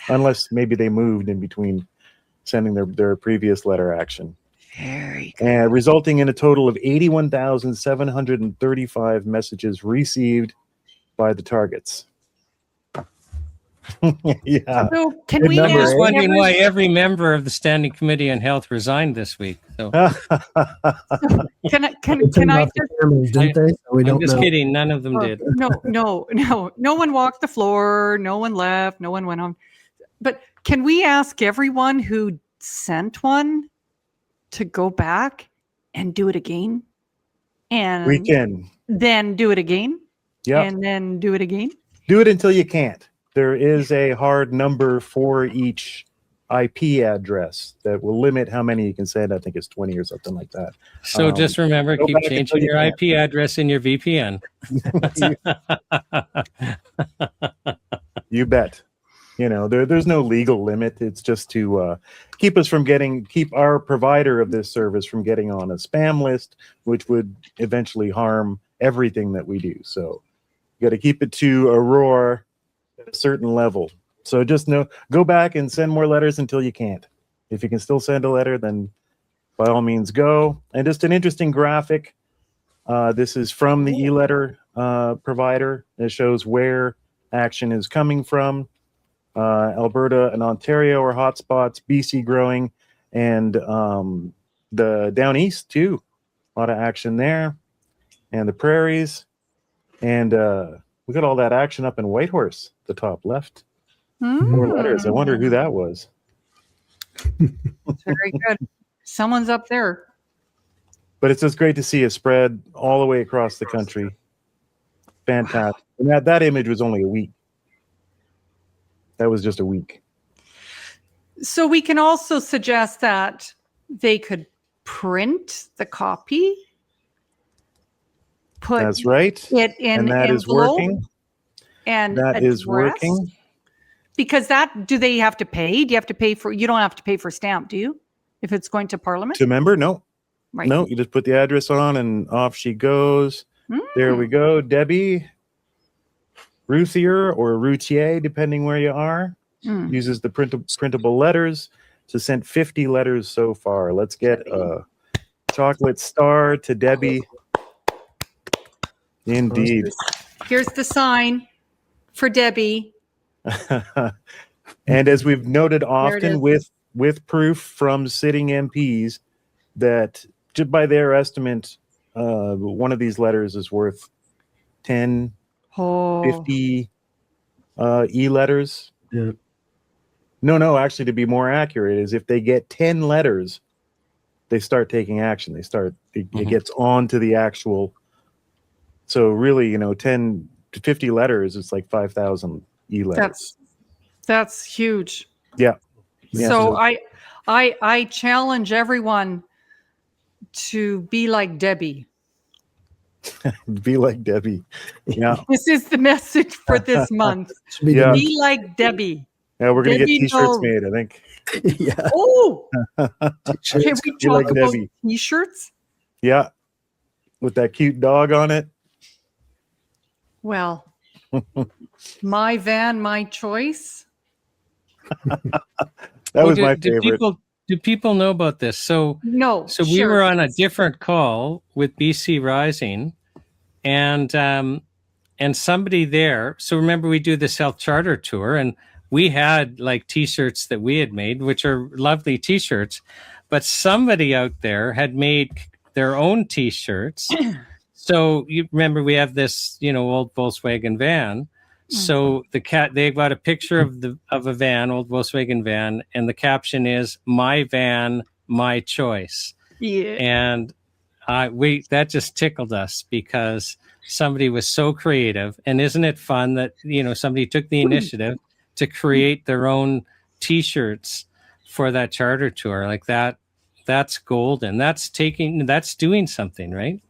unless maybe they moved in between sending their previous letter action. Very good. And resulting in a total of 81,735 messages received by the targets. Yeah. So can Good we number, I was ask wondering why every member of the Standing Committee on Health resigned this week. So can I just didn't they? So we I'm don't just know. kidding. None of them did. no one walked the floor, no one left, no one went home. But can we ask everyone who sent one to go back and do it again? And We can. then do it again? Yeah. And then do it again? Do it until you can't. There is a hard number for each IP address that will limit how many you can send. I think it's 20 or something like that. So just remember, go keep back changing until you your can. IP address in your VPN. You bet. You know, there's no legal limit. It's just to keep our provider of this service from getting on a spam list, which would eventually harm everything that we do. So you got to keep it to a roar at a certain level. So just go back and send more letters until you can't. If you can still send a letter, then by all means go. And just an interesting graphic. This is from the e-letter provider. It shows where action is coming from. Alberta and Ontario are hotspots, BC growing, and the down east too. A lot of action there, and the prairies, and we got all that action up in Whitehorse, the top left. More letters. I wonder who that was. Very good. Someone's up there. But it's just great to see it spread all the way across the country. Fantastic. And that image was only a week. That was just a week. So we can also suggest that they could print the copy, put That's right. it in And that is envelope, working. and That is addressed. working. Because do they have to pay? Do you have to pay for? You don't have to pay for stamp, do you? If it's going to Parliament, To member? No. right? No, you just put the address on and off she goes. There we go. Debbie Routhier or Routier, depending where you are, uses the printable letters to send 50 letters so far. Let's get a chocolate star to Debbie. Indeed. Here's the sign for Debbie. And as we've noted it often is. with proof from sitting MPs that just by their estimate, one of these letters is worth 10, 50 e-letters. Yeah. No, actually, to be more accurate, is if they get 10 letters, they start taking action. It gets on to the actual So really, 10 to 50 letters, it's like 5,000 e-letters. That's huge. Yeah. Yeah. So I challenge everyone to be like Debbie. Be like Debbie. Yeah. This is the message for this month. Yeah. Be like Debbie. Yeah, we're going to get Debbie t-shirts knows. made, I think. Yeah. Oh, T-shirts. can we Be like talk about Debbie. t-shirts? Yeah. With that cute dog on it. Well, my van, my choice. That was my favorite. Do people know about this? So No. we sure. were on a different call with BC Rising, and somebody there. So remember, we do this health charter tour, and we had like T-shirts that we had made, which are lovely T-shirts, but somebody out there had made their own T-shirts. So you remember, we have this, old Volkswagen van. So they've got a picture of a van, old Volkswagen van, and the caption is "My van, my choice." Yeah. And that just tickled us because somebody was so creative. And isn't it fun that somebody took the initiative to create their own T-shirts for that charter tour? Like that, that's golden. That's doing something, right?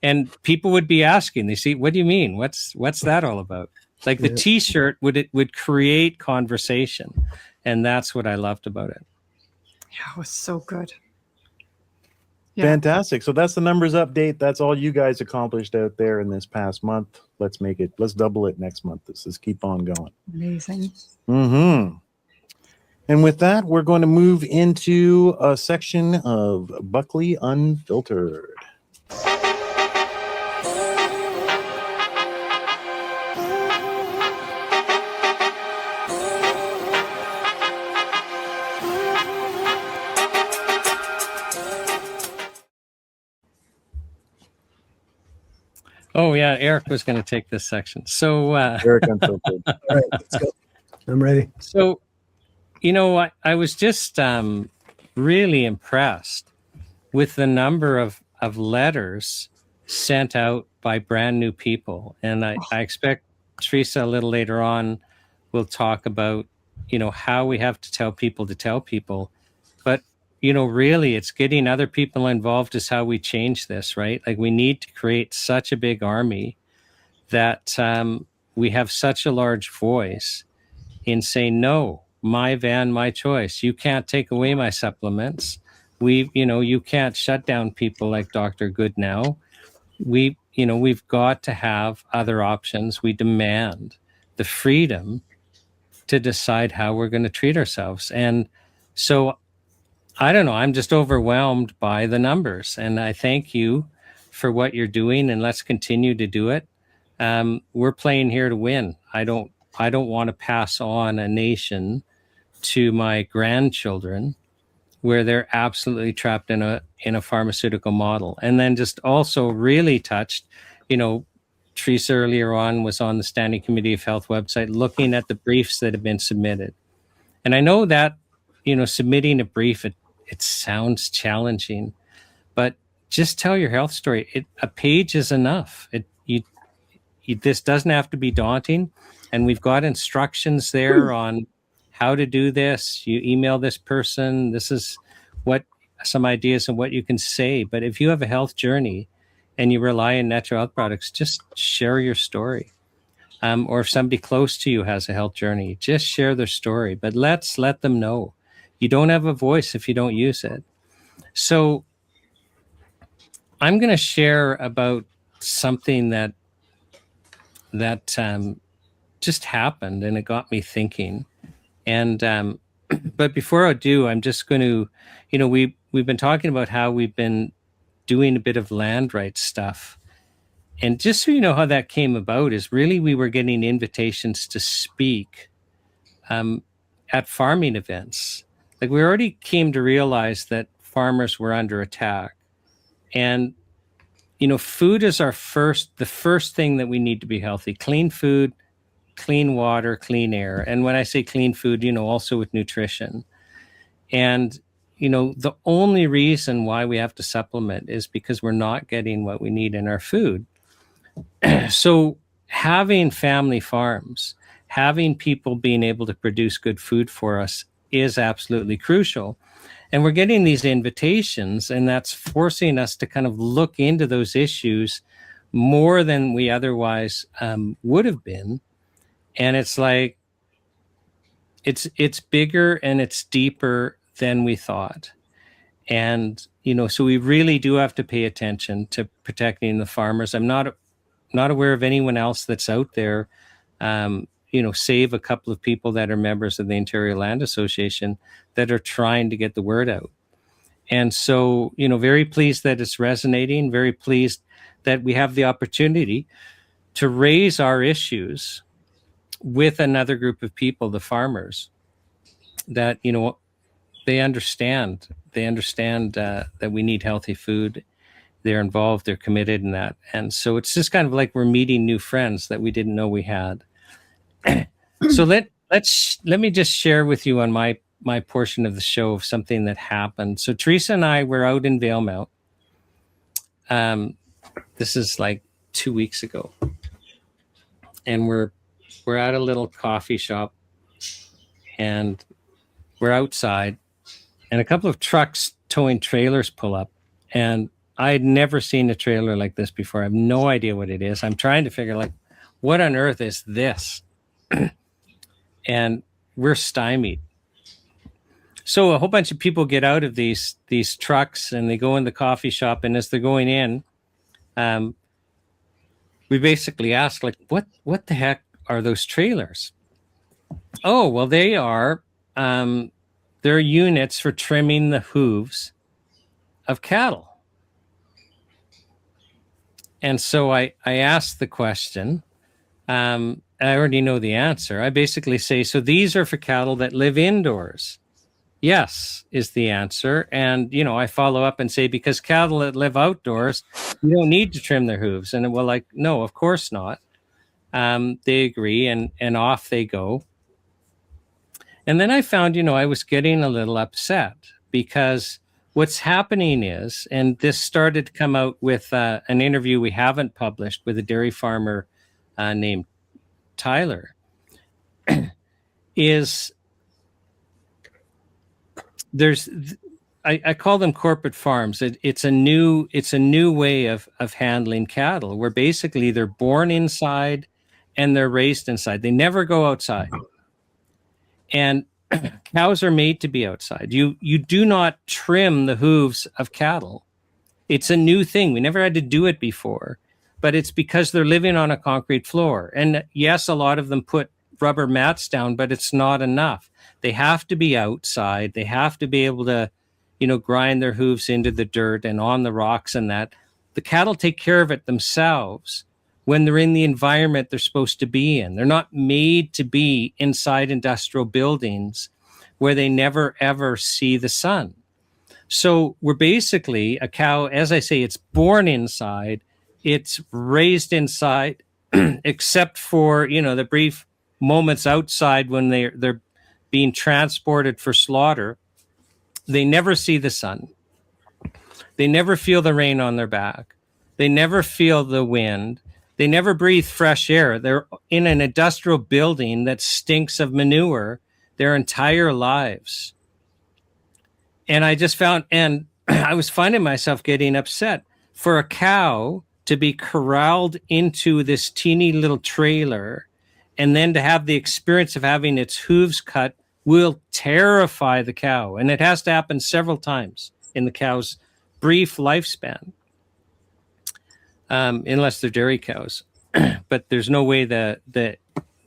And people would be asking, they see, what do you mean? What's that all about? Like the T-shirt would create conversation, and that's what I loved about it. Yeah, it was so good. Yeah. Fantastic. So that's the numbers update. That's all you guys accomplished out there in this past month. Let's double it next month. Let's just keep on going. Amazing. Mm-hmm. And with that, we're going to move into a section of Buckley Unfiltered. Oh yeah, Eric was going to take this section. So Eric Unfiltered. All right, let's go. I'm ready. So, I was just really impressed with the number of letters sent out by brand new people. And I expect Teresa a little later on will talk about, how we have to tell people. But, really it's getting other people involved is how we change this, right? Like we need to create such a big army that we have such a large voice in saying, no, my van, my choice. You can't take away my supplements. You can't shut down people like Dr. Goodenowe. We've got to have other options. We demand the freedom to decide how we're going to treat ourselves. And so, I don't know, I'm just overwhelmed by the numbers. And I thank you for what you're doing, and let's continue to do it. We're playing here to win. I don't want to pass on a nation to my grandchildren where they're absolutely trapped in a pharmaceutical model. And then just also really touched, Teresa earlier on was on the Standing Committee of Health website looking at the briefs that have been submitted. And I know that, submitting a brief, it sounds challenging, but just tell your health story. A page is enough. This doesn't have to be daunting. And we've got instructions there on how to do this. You email this person. This is some ideas on what you can say. But if you have a health journey and you rely on natural health products, just share your story. Or if somebody close to you has a health journey, just share their story. But let's let them know. You don't have a voice if you don't use it. So I'm going to share about something that just happened, and it got me thinking. And but before I do, I'm just going to, we've been talking about how we've been doing a bit of land rights stuff. And just so you know how that came about is really we were getting invitations to speak at farming events. Like we already came to realize that farmers were under attack. And, food is the first thing that we need to be healthy. Clean food, clean water, clean air. And when I say clean food, also with nutrition. And, the only reason why we have to supplement is because we're not getting what we need in our food. So having family farms, having people being able to produce good food for us is absolutely crucial. And we're getting these invitations, and that's forcing us to kind of look into those issues more than we otherwise would have been. And it's like, it's bigger and it's deeper than we thought. And, so we really do have to pay attention to protecting the farmers. I'm not aware of anyone else that's out there, save a couple of people that are members of the Ontario Land Association that are trying to get the word out. And so, very pleased that it's resonating, very pleased that we have the opportunity to raise our issues with another group of people, the farmers, that, they understand that we need healthy food. They're involved, they're committed in that. And so it's just kind of like we're meeting new friends that we didn't know we had. So let me just share with you on my portion of the show of something that happened. So Teresa and I were out in Valemount. This is like 2 weeks ago. And we're at a little coffee shop, and we're outside, and a couple of trucks towing trailers pull up, and I had never seen a trailer like this before. I have no idea what it is. I'm trying to figure, like, what on earth is this? And we're stymied. So a whole bunch of people get out of these trucks, and they go in the coffee shop, and as they're going in, we basically ask, like, what the heck are those trailers? Oh, well, they're units for trimming the hooves of cattle. And so I asked the question. I already know the answer. I basically say, so these are for cattle that live indoors. Yes, is the answer. And, I follow up and say, because cattle that live outdoors, you don't need to trim their hooves. And we're like, no, of course not. They agree, and off they go. And then I found, I was getting a little upset, because what's happening is, and this started to come out with an interview we haven't published with a dairy farmer named Tyler, is I call them corporate farms. It's a new way of handling cattle, where basically they're born inside and they're raised inside. They never go outside. And cows are made to be outside. You do not trim the hooves of cattle. It's a new thing. We never had to do it before, but it's because they're living on a concrete floor. And yes, a lot of them put rubber mats down, but it's not enough. They have to be outside. They have to be able to, grind their hooves into the dirt and on the rocks, and that. The cattle take care of it themselves when they're in the environment they're supposed to be in. They're not made to be inside industrial buildings where they never, ever see the sun. So we're basically a cow, as I say, it's born inside, it's raised inside, except for, the brief moments outside when they're being transported for slaughter. They never see the sun. They never feel the rain on their back. They never feel the wind. They never breathe fresh air. They're in an industrial building that stinks of manure their entire lives. And I just found, and I was finding myself getting upset for a cow to be corralled into this teeny little trailer, and then to have the experience of having its hooves cut will terrify the cow. And it has to happen several times in the cow's brief lifespan. Unless they're dairy cows. But there's no way that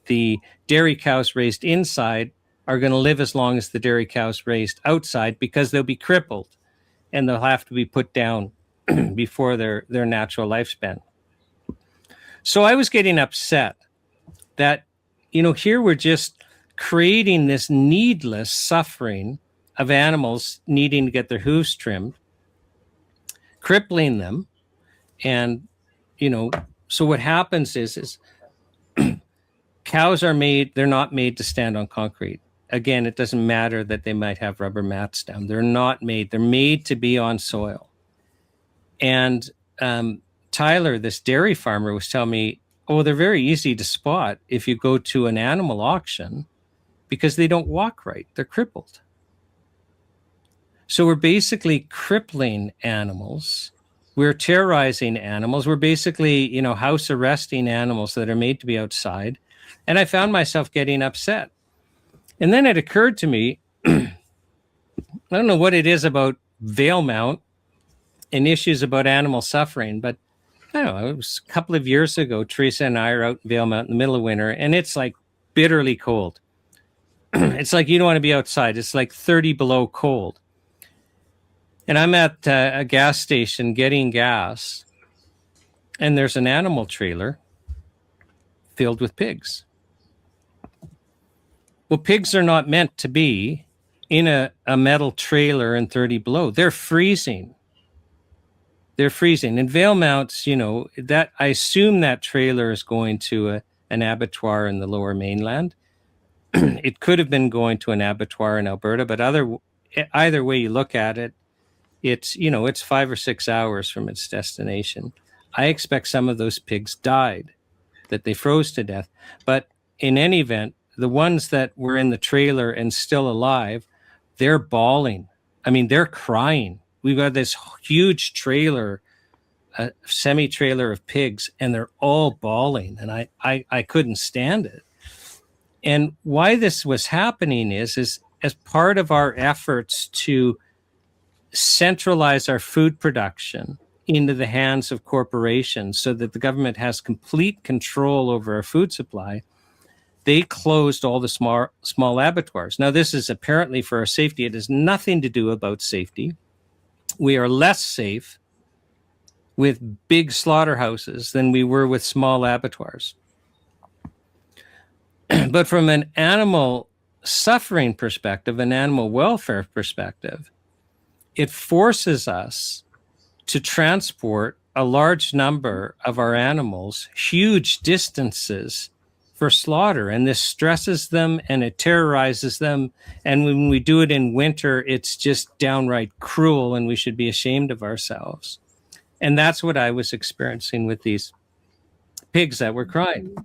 the dairy cows raised inside are going to live as long as the dairy cows raised outside, because they'll be crippled and they'll have to be put down before their natural lifespan. So I was getting upset that, here we're just creating this needless suffering of animals needing to get their hooves trimmed, crippling them. And, so what happens is cows they're not made to stand on concrete. Again, it doesn't matter that they might have rubber mats down. They're made to be on soil. And Tyler, this dairy farmer, was telling me, oh, they're very easy to spot if you go to an animal auction because they don't walk right. They're crippled. So we're basically crippling animals. We're terrorizing animals. We're basically, house arresting animals that are made to be outside. And I found myself getting upset. And then it occurred to me, I don't know what it is about Valemount and issues about animal suffering, but I don't know, it was a couple of years ago, Teresa and I are out in Valemount in the middle of winter, and it's like bitterly cold. It's like you don't want to be outside. It's like 30 below cold. And I'm at a gas station getting gas, and there's an animal trailer filled with pigs. Well, pigs are not meant to be in a metal trailer in 30 below. They're freezing. They're freezing. In Valemount's, that I assume that trailer is going to an abattoir in the Lower Mainland. It could have been going to an abattoir in Alberta, but either way you look at it, it's 5 or 6 hours from its destination. I expect some of those pigs died, that they froze to death. But in any event, the ones that were in the trailer and still alive, they're bawling. I mean, they're crying. We've got this huge trailer, a semi-trailer of pigs, and they're all bawling. And I couldn't stand it. And why this was happening is as part of our efforts to centralize our food production into the hands of corporations so that the government has complete control over our food supply, they closed all the small abattoirs. Now, this is apparently for our safety. It has nothing to do about safety. We are less safe with big slaughterhouses than we were with small abattoirs. But from an animal suffering perspective, an animal welfare perspective, it forces us to transport a large number of our animals huge distances for slaughter, and this stresses them and it terrorizes them. And when we do it in winter, it's just downright cruel, and we should be ashamed of ourselves. And that's what I was experiencing with these pigs that were crying.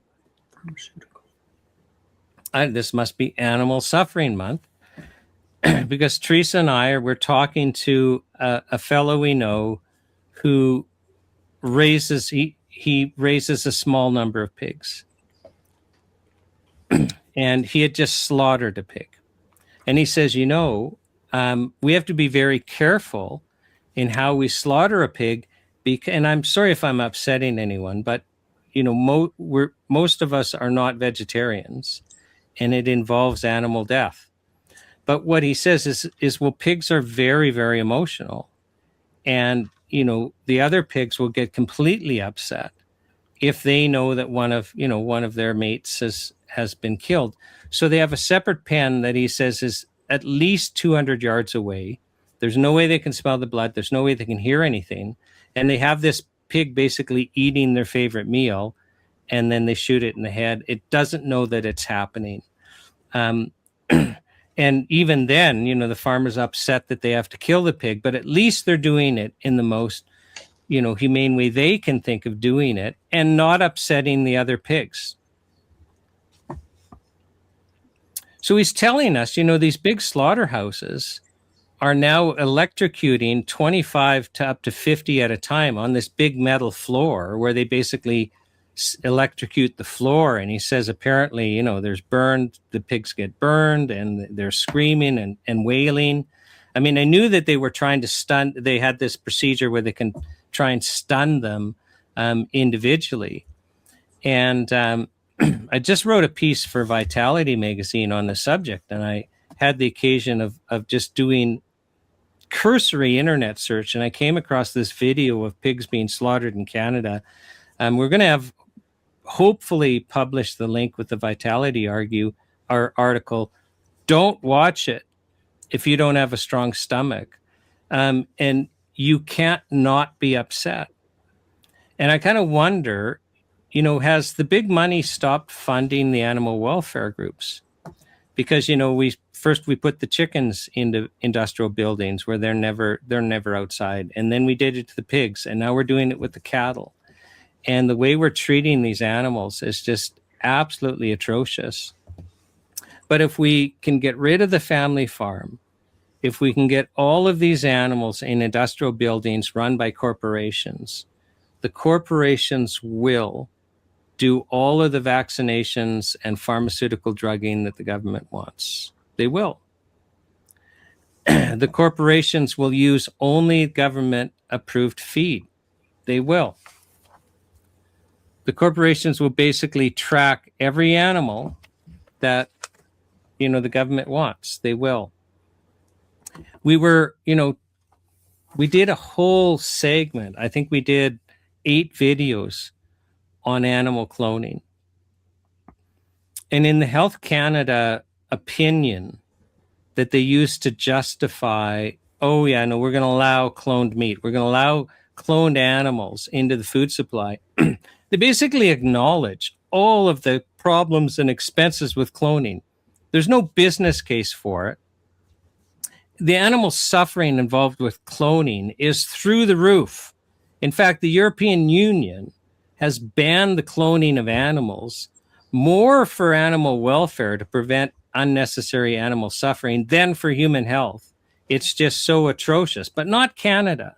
This must be Animal Suffering Month, because Teresa and we're talking to a fellow we know who raises he raises a small number of pigs. And he had just slaughtered a pig. And he says, we have to be very careful in how we slaughter a pig. And I'm sorry if I'm upsetting anyone, but most of us are not vegetarians, and it involves animal death. But what he says is pigs are very, very emotional. And, the other pigs will get completely upset if they know that one of their mates has been killed. So they have a separate pen that he says is at least 200 yards away. There's no way they can smell the blood. There's no way they can hear anything. And they have this pig basically eating their favorite meal, and then they shoot it in the head. It doesn't know that it's happening. And even then, the farmer's upset that they have to kill the pig, but at least they're doing it in the most, humane way they can think of doing it and not upsetting the other pigs. So he's telling us, these big slaughterhouses are now electrocuting 25 to up to 50 at a time on this big metal floor where they basically electrocute the floor. And he says apparently, the pigs get burned and they're screaming and wailing. I mean, I knew that they were trying to they had this procedure where they can try and stun them individually. And I just wrote a piece for Vitality magazine on the subject, and I had the occasion of just doing cursory internet search, and I came across this video of pigs being slaughtered in Canada. We're going to have hopefully publish the link with the Vitality article. Don't watch it if you don't have a strong stomach, and you can't not be upset. And I kind of wonder, has the big money stopped funding the animal welfare groups? Because we put the chickens into industrial buildings where they're never outside, and then we did it to the pigs, and now we're doing it with the cattle. And the way we're treating these animals is just absolutely atrocious. But if we can get rid of the family farm, if we can get all of these animals in industrial buildings run by corporations, the corporations will do all of the vaccinations and pharmaceutical drugging that the government wants. They will. The corporations will use only government-approved feed. They will. The corporations will basically track every animal that, the government wants. They will. We did a whole segment. I think we did 8 videos on animal cloning. And in the Health Canada opinion that they used to justify, we're going to allow cloned meat. We're going to allow cloned animals into the food supply. They basically acknowledge all of the problems and expenses with cloning. There's no business case for it. The animal suffering involved with cloning is through the roof. In fact, the European Union has banned the cloning of animals more for animal welfare to prevent unnecessary animal suffering than for human health. It's just so atrocious, but not Canada.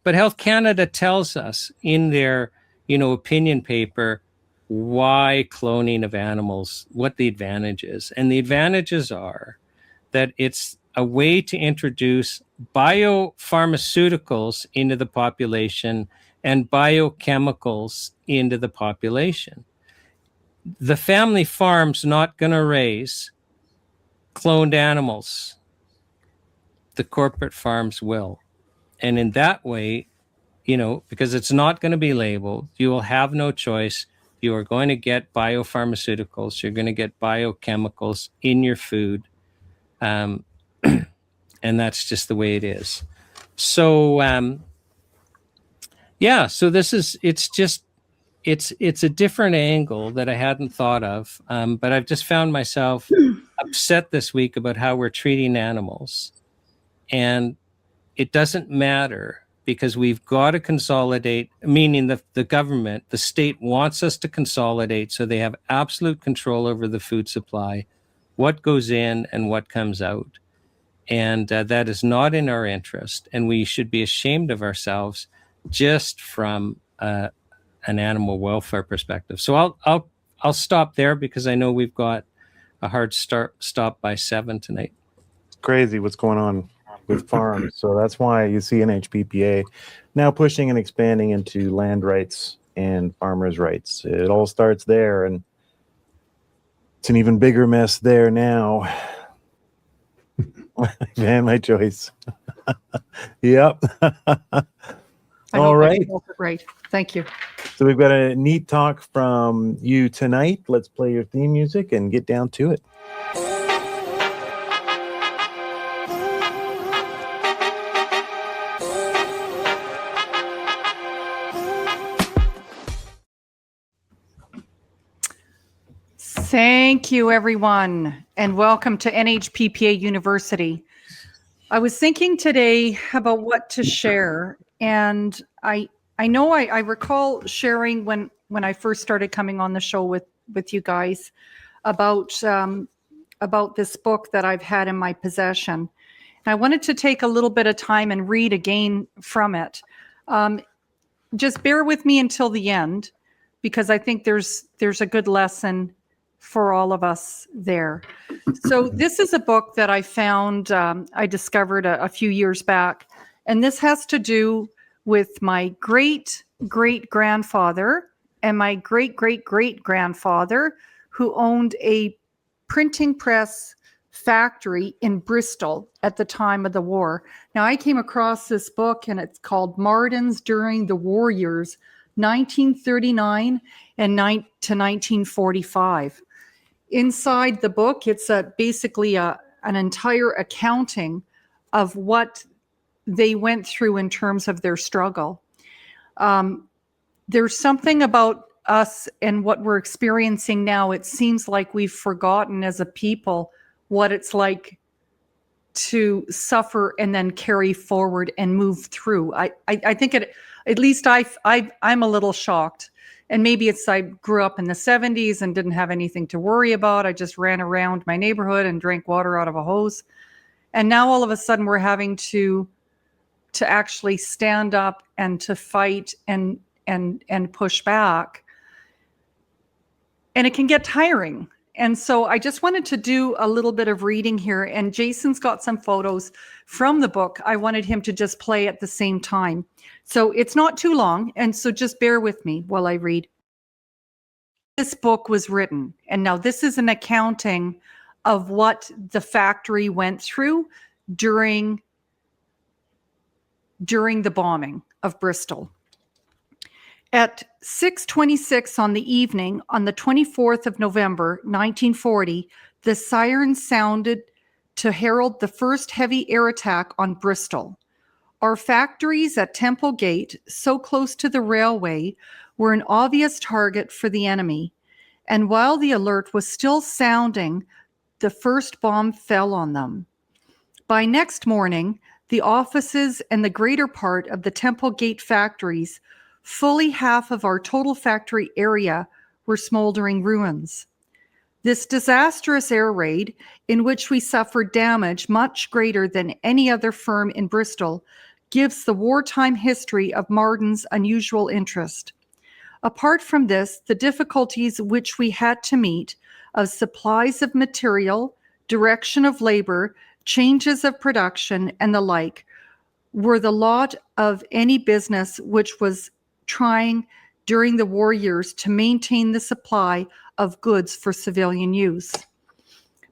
But Health Canada tells us in their, opinion paper why cloning of animals, what the advantage is. And the advantages are that it's a way to introduce biopharmaceuticals into the population and biochemicals into the population. The family farm's not going to raise cloned animals. The corporate farms will. And in that way, because it's not going to be labeled, you will have no choice. You are going to get biopharmaceuticals. You're going to get biochemicals in your food. And that's just the way it is. So, so it's a different angle that I hadn't thought of. But I've just found myself upset this week about how we're treating animals. And it doesn't matter because we've got to consolidate, meaning the government, the state wants us to consolidate so they have absolute control over the food supply, what goes in and what comes out. And that is not in our interest. And we should be ashamed of ourselves just from an animal welfare perspective. So I'll stop there because I know we've got a hard stop by 7 tonight. It's crazy what's going on with farms. So that's why you see NHPPA now pushing and expanding into land rights and farmers' rights. It all starts there, and it's an even bigger mess there now. Man, my choice. Yep. All right. Great. Thank you. So we've got a neat talk from you tonight. Let's play your theme music and get down to it. Thank you, everyone, and welcome to NHPPA University. I was thinking today about what to share, and I know I recall sharing when I first started coming on the show with you guys about this book that I've had in my possession. And I wanted to take a little bit of time and read again from it. Just bear with me until the end, because I think there's a good lesson for all of us there. So this is a book that I found, I discovered a few years back, and this has to do with my great-great-grandfather and my great-great-great-grandfather, who owned a printing press factory in Bristol at the time of the war. Now, I came across this book, and it's called Martins During the War Years, 1939 to 1945. Inside the book, it's basically an entire accounting of what they went through in terms of their struggle. There's something about us and what we're experiencing now. It seems like we've forgotten as a people what it's like to suffer and then carry forward and move through. I think At least I'm a little shocked. And maybe it's I grew up in the 70s and didn't have anything to worry about. I just ran around my neighborhood and drank water out of a hose. And now all of a sudden we're having to actually stand up and to fight and push back. And it can get tiring. And so I just wanted to do a little bit of reading here. And Jason's got some photos from the book. I wanted him to just play at the same time. So it's not too long. And so just bear with me while I read. This book was written. And now this is an accounting of what the factory went through during the bombing of Bristol. At 6:26 on the evening on the 24th of November, 1940, the siren sounded to herald the first heavy air attack on Bristol. Our factories at Temple Gate, so close to the railway, were an obvious target for the enemy. And while the alert was still sounding, the first bomb fell on them. By next morning, the offices and the greater part of the Temple Gate factories, fully half of our total factory area, were smoldering ruins. This disastrous air raid, in which we suffered damage much greater than any other firm in Bristol, gives the wartime history of Marden's unusual interest. Apart from this, the difficulties which we had to meet of supplies of material, direction of labor, changes of production, and the like, were the lot of any business which was trying during the war years to maintain the supply of goods for civilian use.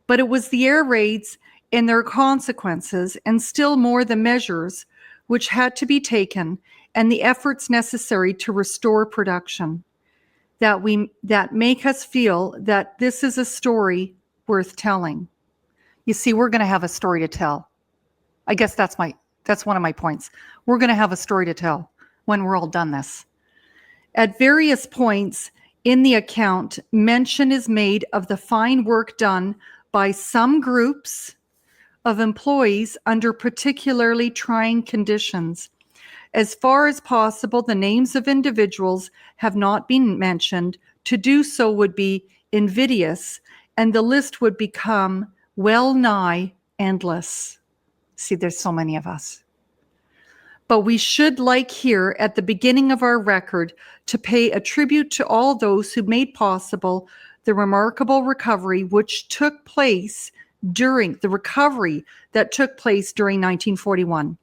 But it was the air raids and their consequences, and still more the measures which had to be taken and the efforts necessary to restore production, that make us feel that this is a story worth telling. You see, we're going to have a story to tell. I guess that's one of my points. We're going to have a story to tell when we're all done this. At various points in the account, mention is made of the fine work done by some groups of employees under particularly trying conditions. As far as possible, the names of individuals have not been mentioned. To do so would be invidious, and the list would become well nigh endless. See, there's so many of us. But we should, like here at the beginning of our record, to pay a tribute to all those who made possible the remarkable recovery which took place during 1941.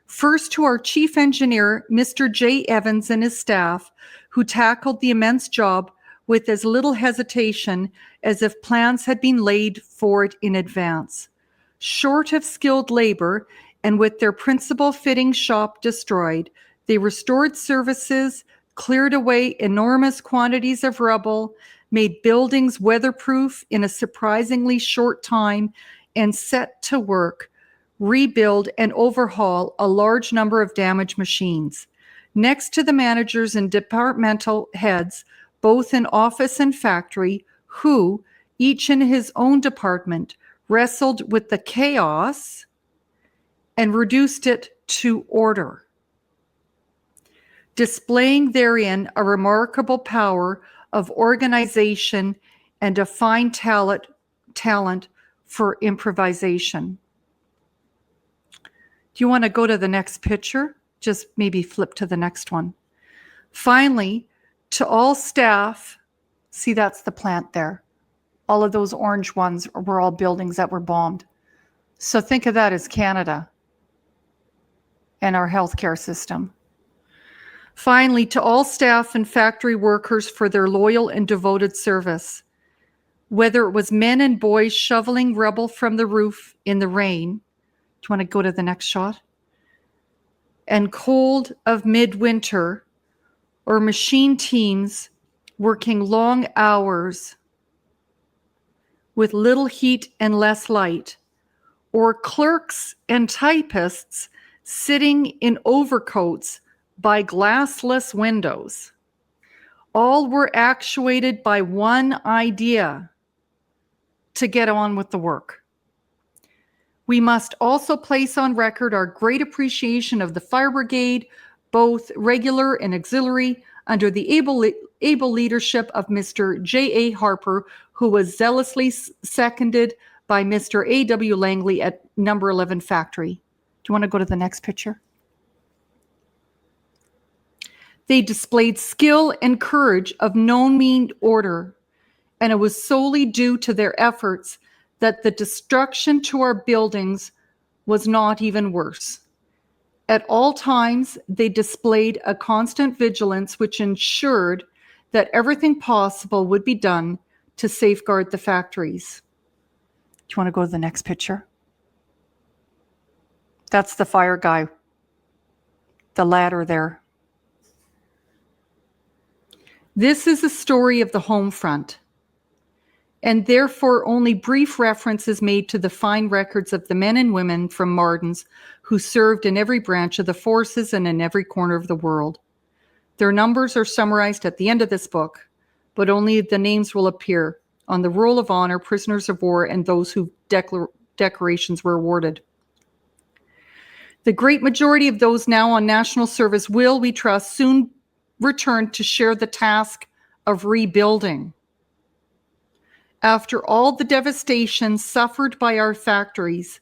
First, to our chief engineer, Mr. J. Evans, and his staff, who tackled the immense job with as little hesitation as if plans had been laid for it in advance. Short of skilled labor, and with their principal fitting shop destroyed, they restored services, cleared away enormous quantities of rubble, made buildings weatherproof in a surprisingly short time, and set to work, rebuild and overhaul a large number of damaged machines. Next to the managers and departmental heads, both in office and factory, who, each in his own department, wrestled with the chaos and reduced it to order, displaying therein a remarkable power of organization and a fine talent for improvisation. Do you want to go to the next picture? Just maybe flip to the next one. Finally, to all staff, see, that's the plant there. All of those orange ones were all buildings that were bombed. So think of that as Canada and our healthcare system. Finally, to all staff and factory workers for their loyal and devoted service, whether it was men and boys shoveling rubble from the roof in the rain. Do you want to go to the next shot? And cold of midwinter, or machine teams working long hours with little heat and less light, or clerks and typists sitting in overcoats by glassless windows. All were actuated by one idea: to get on with the work. We must also place on record our great appreciation of the fire brigade, both regular and auxiliary, under the able leadership of Mr. J.A. Harper, who was zealously seconded by Mr. A.W. Langley at number 11 Factory. Do you want to go to the next picture? They displayed skill and courage of no mean order, and it was solely due to their efforts that the destruction to our buildings was not even worse. At all times, they displayed a constant vigilance which ensured that everything possible would be done to safeguard the factories. Do you want to go to the next picture? That's the fire guy, the ladder there. This is a story of the home front, and therefore only brief reference is made to the fine records of the men and women from Martin's who served in every branch of the forces and in every corner of the world. Their numbers are summarized at the end of this book, but only the names will appear on the Roll of Honor, prisoners of war, and those whose decorations were awarded. The great majority of those now on national service will, we trust, soon return to share the task of rebuilding. After all the devastation suffered by our factories,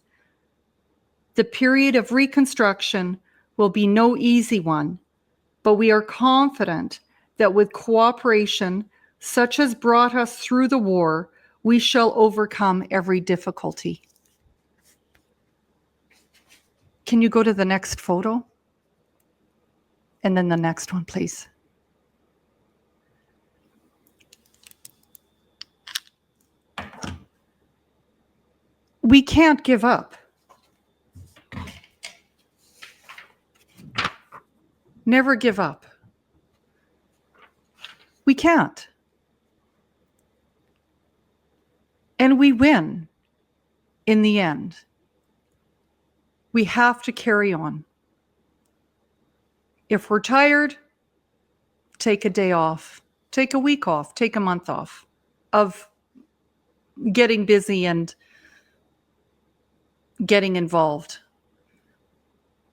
the period of reconstruction will be no easy one, but we are confident that with cooperation such as brought us through the war, we shall overcome every difficulty. Can you go to the next photo? And then the next one, please. We can't give up. Never give up. We can't. And we win in the end. We have to carry on. If we're tired, take a day off, take a week off, take a month off of getting busy and getting involved.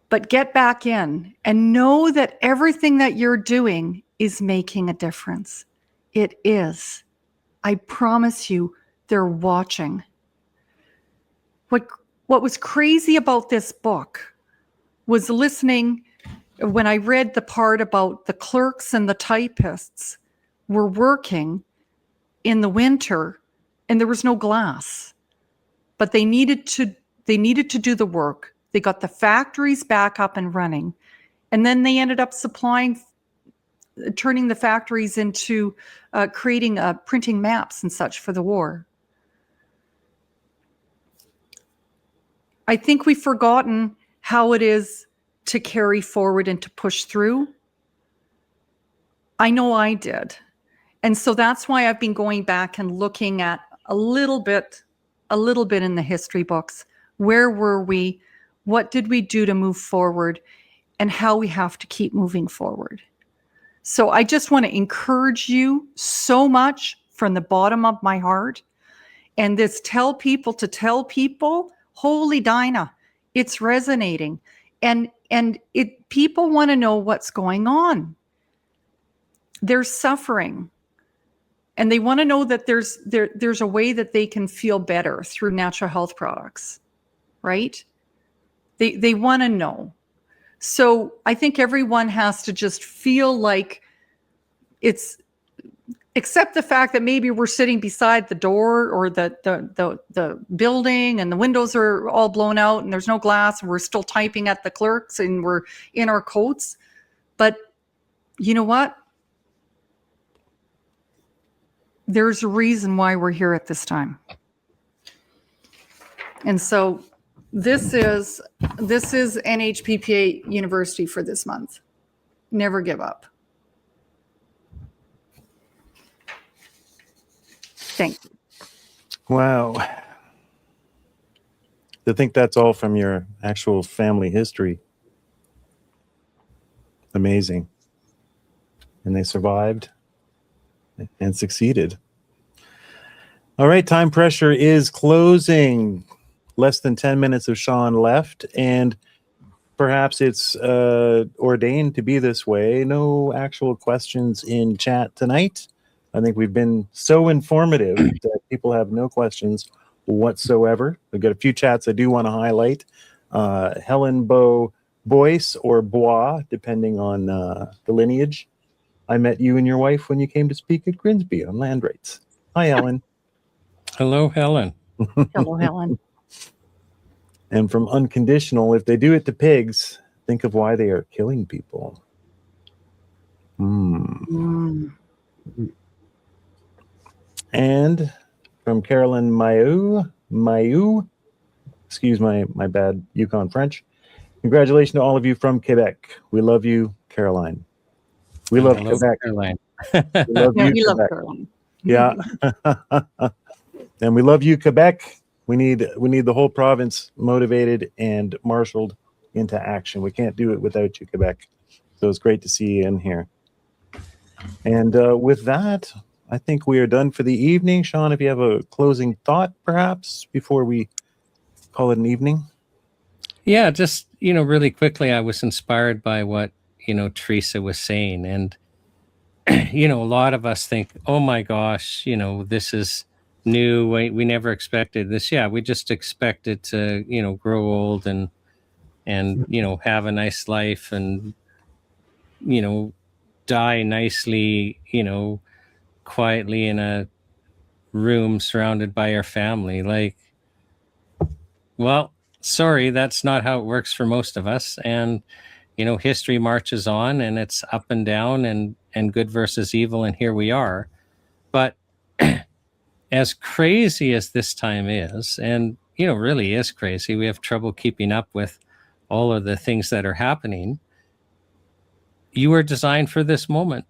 But get back in and know that everything that you're doing is making a difference. It is. I promise you, they're watching. What was crazy about this book was listening when I read the part about the clerks and the typists were working in the winter and there was no glass, but they needed to do the work. They got the factories back up and running, and then they ended up turning the factories into printing maps and such for the war. I think we've forgotten how it is to carry forward and to push through. I know I did. And so that's why I've been going back and looking at a little bit in the history books. Where were we? What did we do to move forward? And how we have to keep moving forward. So I just want to encourage you so much from the bottom of my heart. And this tell people, holy Dinah, it's resonating. And people want to know what's going on. They're suffering. And they want to know that there's a way that they can feel better through natural health products, right? They want to know. So I think everyone has to just feel like it's, except the fact that maybe we're sitting beside the door or the building and the windows are all blown out and there's no glass and we're still typing at the clerks and we're in our coats. But you know what? There's a reason why we're here at this time. And so this is NHPPA University for this month. Never give up. Thank you. Wow. To think that's all from your actual family history. Amazing. And they survived and succeeded. All right, time pressure is closing. Less than 10 minutes of Shawn left. And perhaps it's ordained to be this way. No actual questions in chat tonight. I think we've been so informative that people have no questions whatsoever. We've got a few chats I do want to highlight. Helen Boyce or Bois, depending on the lineage. I met you and your wife when you came to speak at Grimsby on land rates. Hi, Helen. Hello, Helen. Hello, Helen. And from Unconditional, if they do it to pigs, think of why they are killing people. And from Carolyn Mayu, excuse my bad Yukon French. Congratulations to all of you from Quebec. We love you, Caroline. We love Quebec. Caroline. We love Yeah, you, we love Quebec. Caroline. Yeah. And we love you, Quebec. We need the whole province motivated and marshaled into action. We can't do it without you, Quebec. So it's great to see you in here. And with that, I think we are done for the evening. Shawn, if you have a closing thought, perhaps, before we call it an evening. Yeah, just, really quickly, I was inspired by what, Teresa was saying. And, a lot of us think, oh my gosh, this is new. We never expected this. Yeah, we just expected to, grow old and have a nice life and, die nicely, quietly in a room surrounded by our family. Like, well, sorry, that's not how it works for most of us. And, history marches on and it's up and down and good versus evil. And here we are. But as crazy as this time is, and, really is crazy, we have trouble keeping up with all of the things that are happening. You were designed for this moment.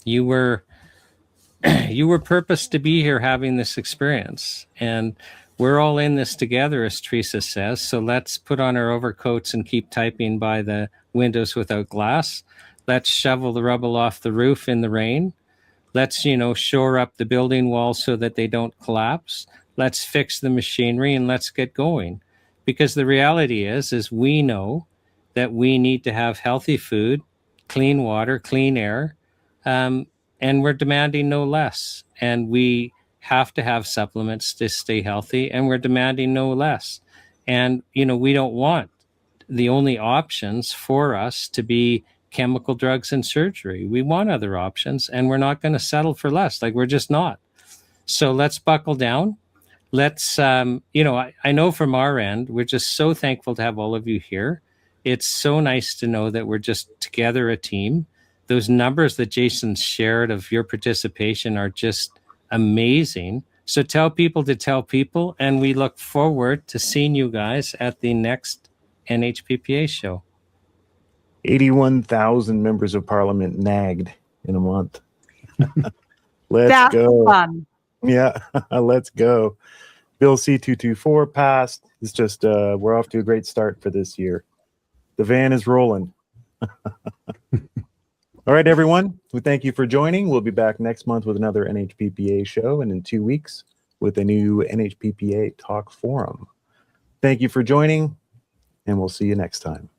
You were purposed to be here having this experience. And we're all in this together, as Teresa says. So let's put on our overcoats and keep typing by the windows without glass. Let's shovel the rubble off the roof in the rain. Let's, shore up the building walls so that they don't collapse. Let's fix the machinery and let's get going. Because the reality is we know that we need to have healthy food, clean water, clean air, and we're demanding no less. And we have to have supplements to stay healthy, and we're demanding no less. And, we don't want the only options for us to be chemical drugs and surgery. We want other options, and we're not going to settle for less. Like, we're just not. So let's buckle down. Let's, I know from our end, we're just so thankful to have all of you here. It's so nice to know that we're just together a team. Those numbers that Jason shared of your participation are just amazing. So tell people to tell people, and we look forward to seeing you guys at the next NHPPA show. 81,000 members of parliament nagged in a month. Let's That's go. fun. Yeah, let's go. Bill C-224 passed. It's just, we're off to a great start for this year. The van is rolling. All right, everyone. We thank you for joining. We'll be back next month with another NHPPA show, and in 2 weeks with a new NHPPA Talk Forum. Thank you for joining, and we'll see you next time.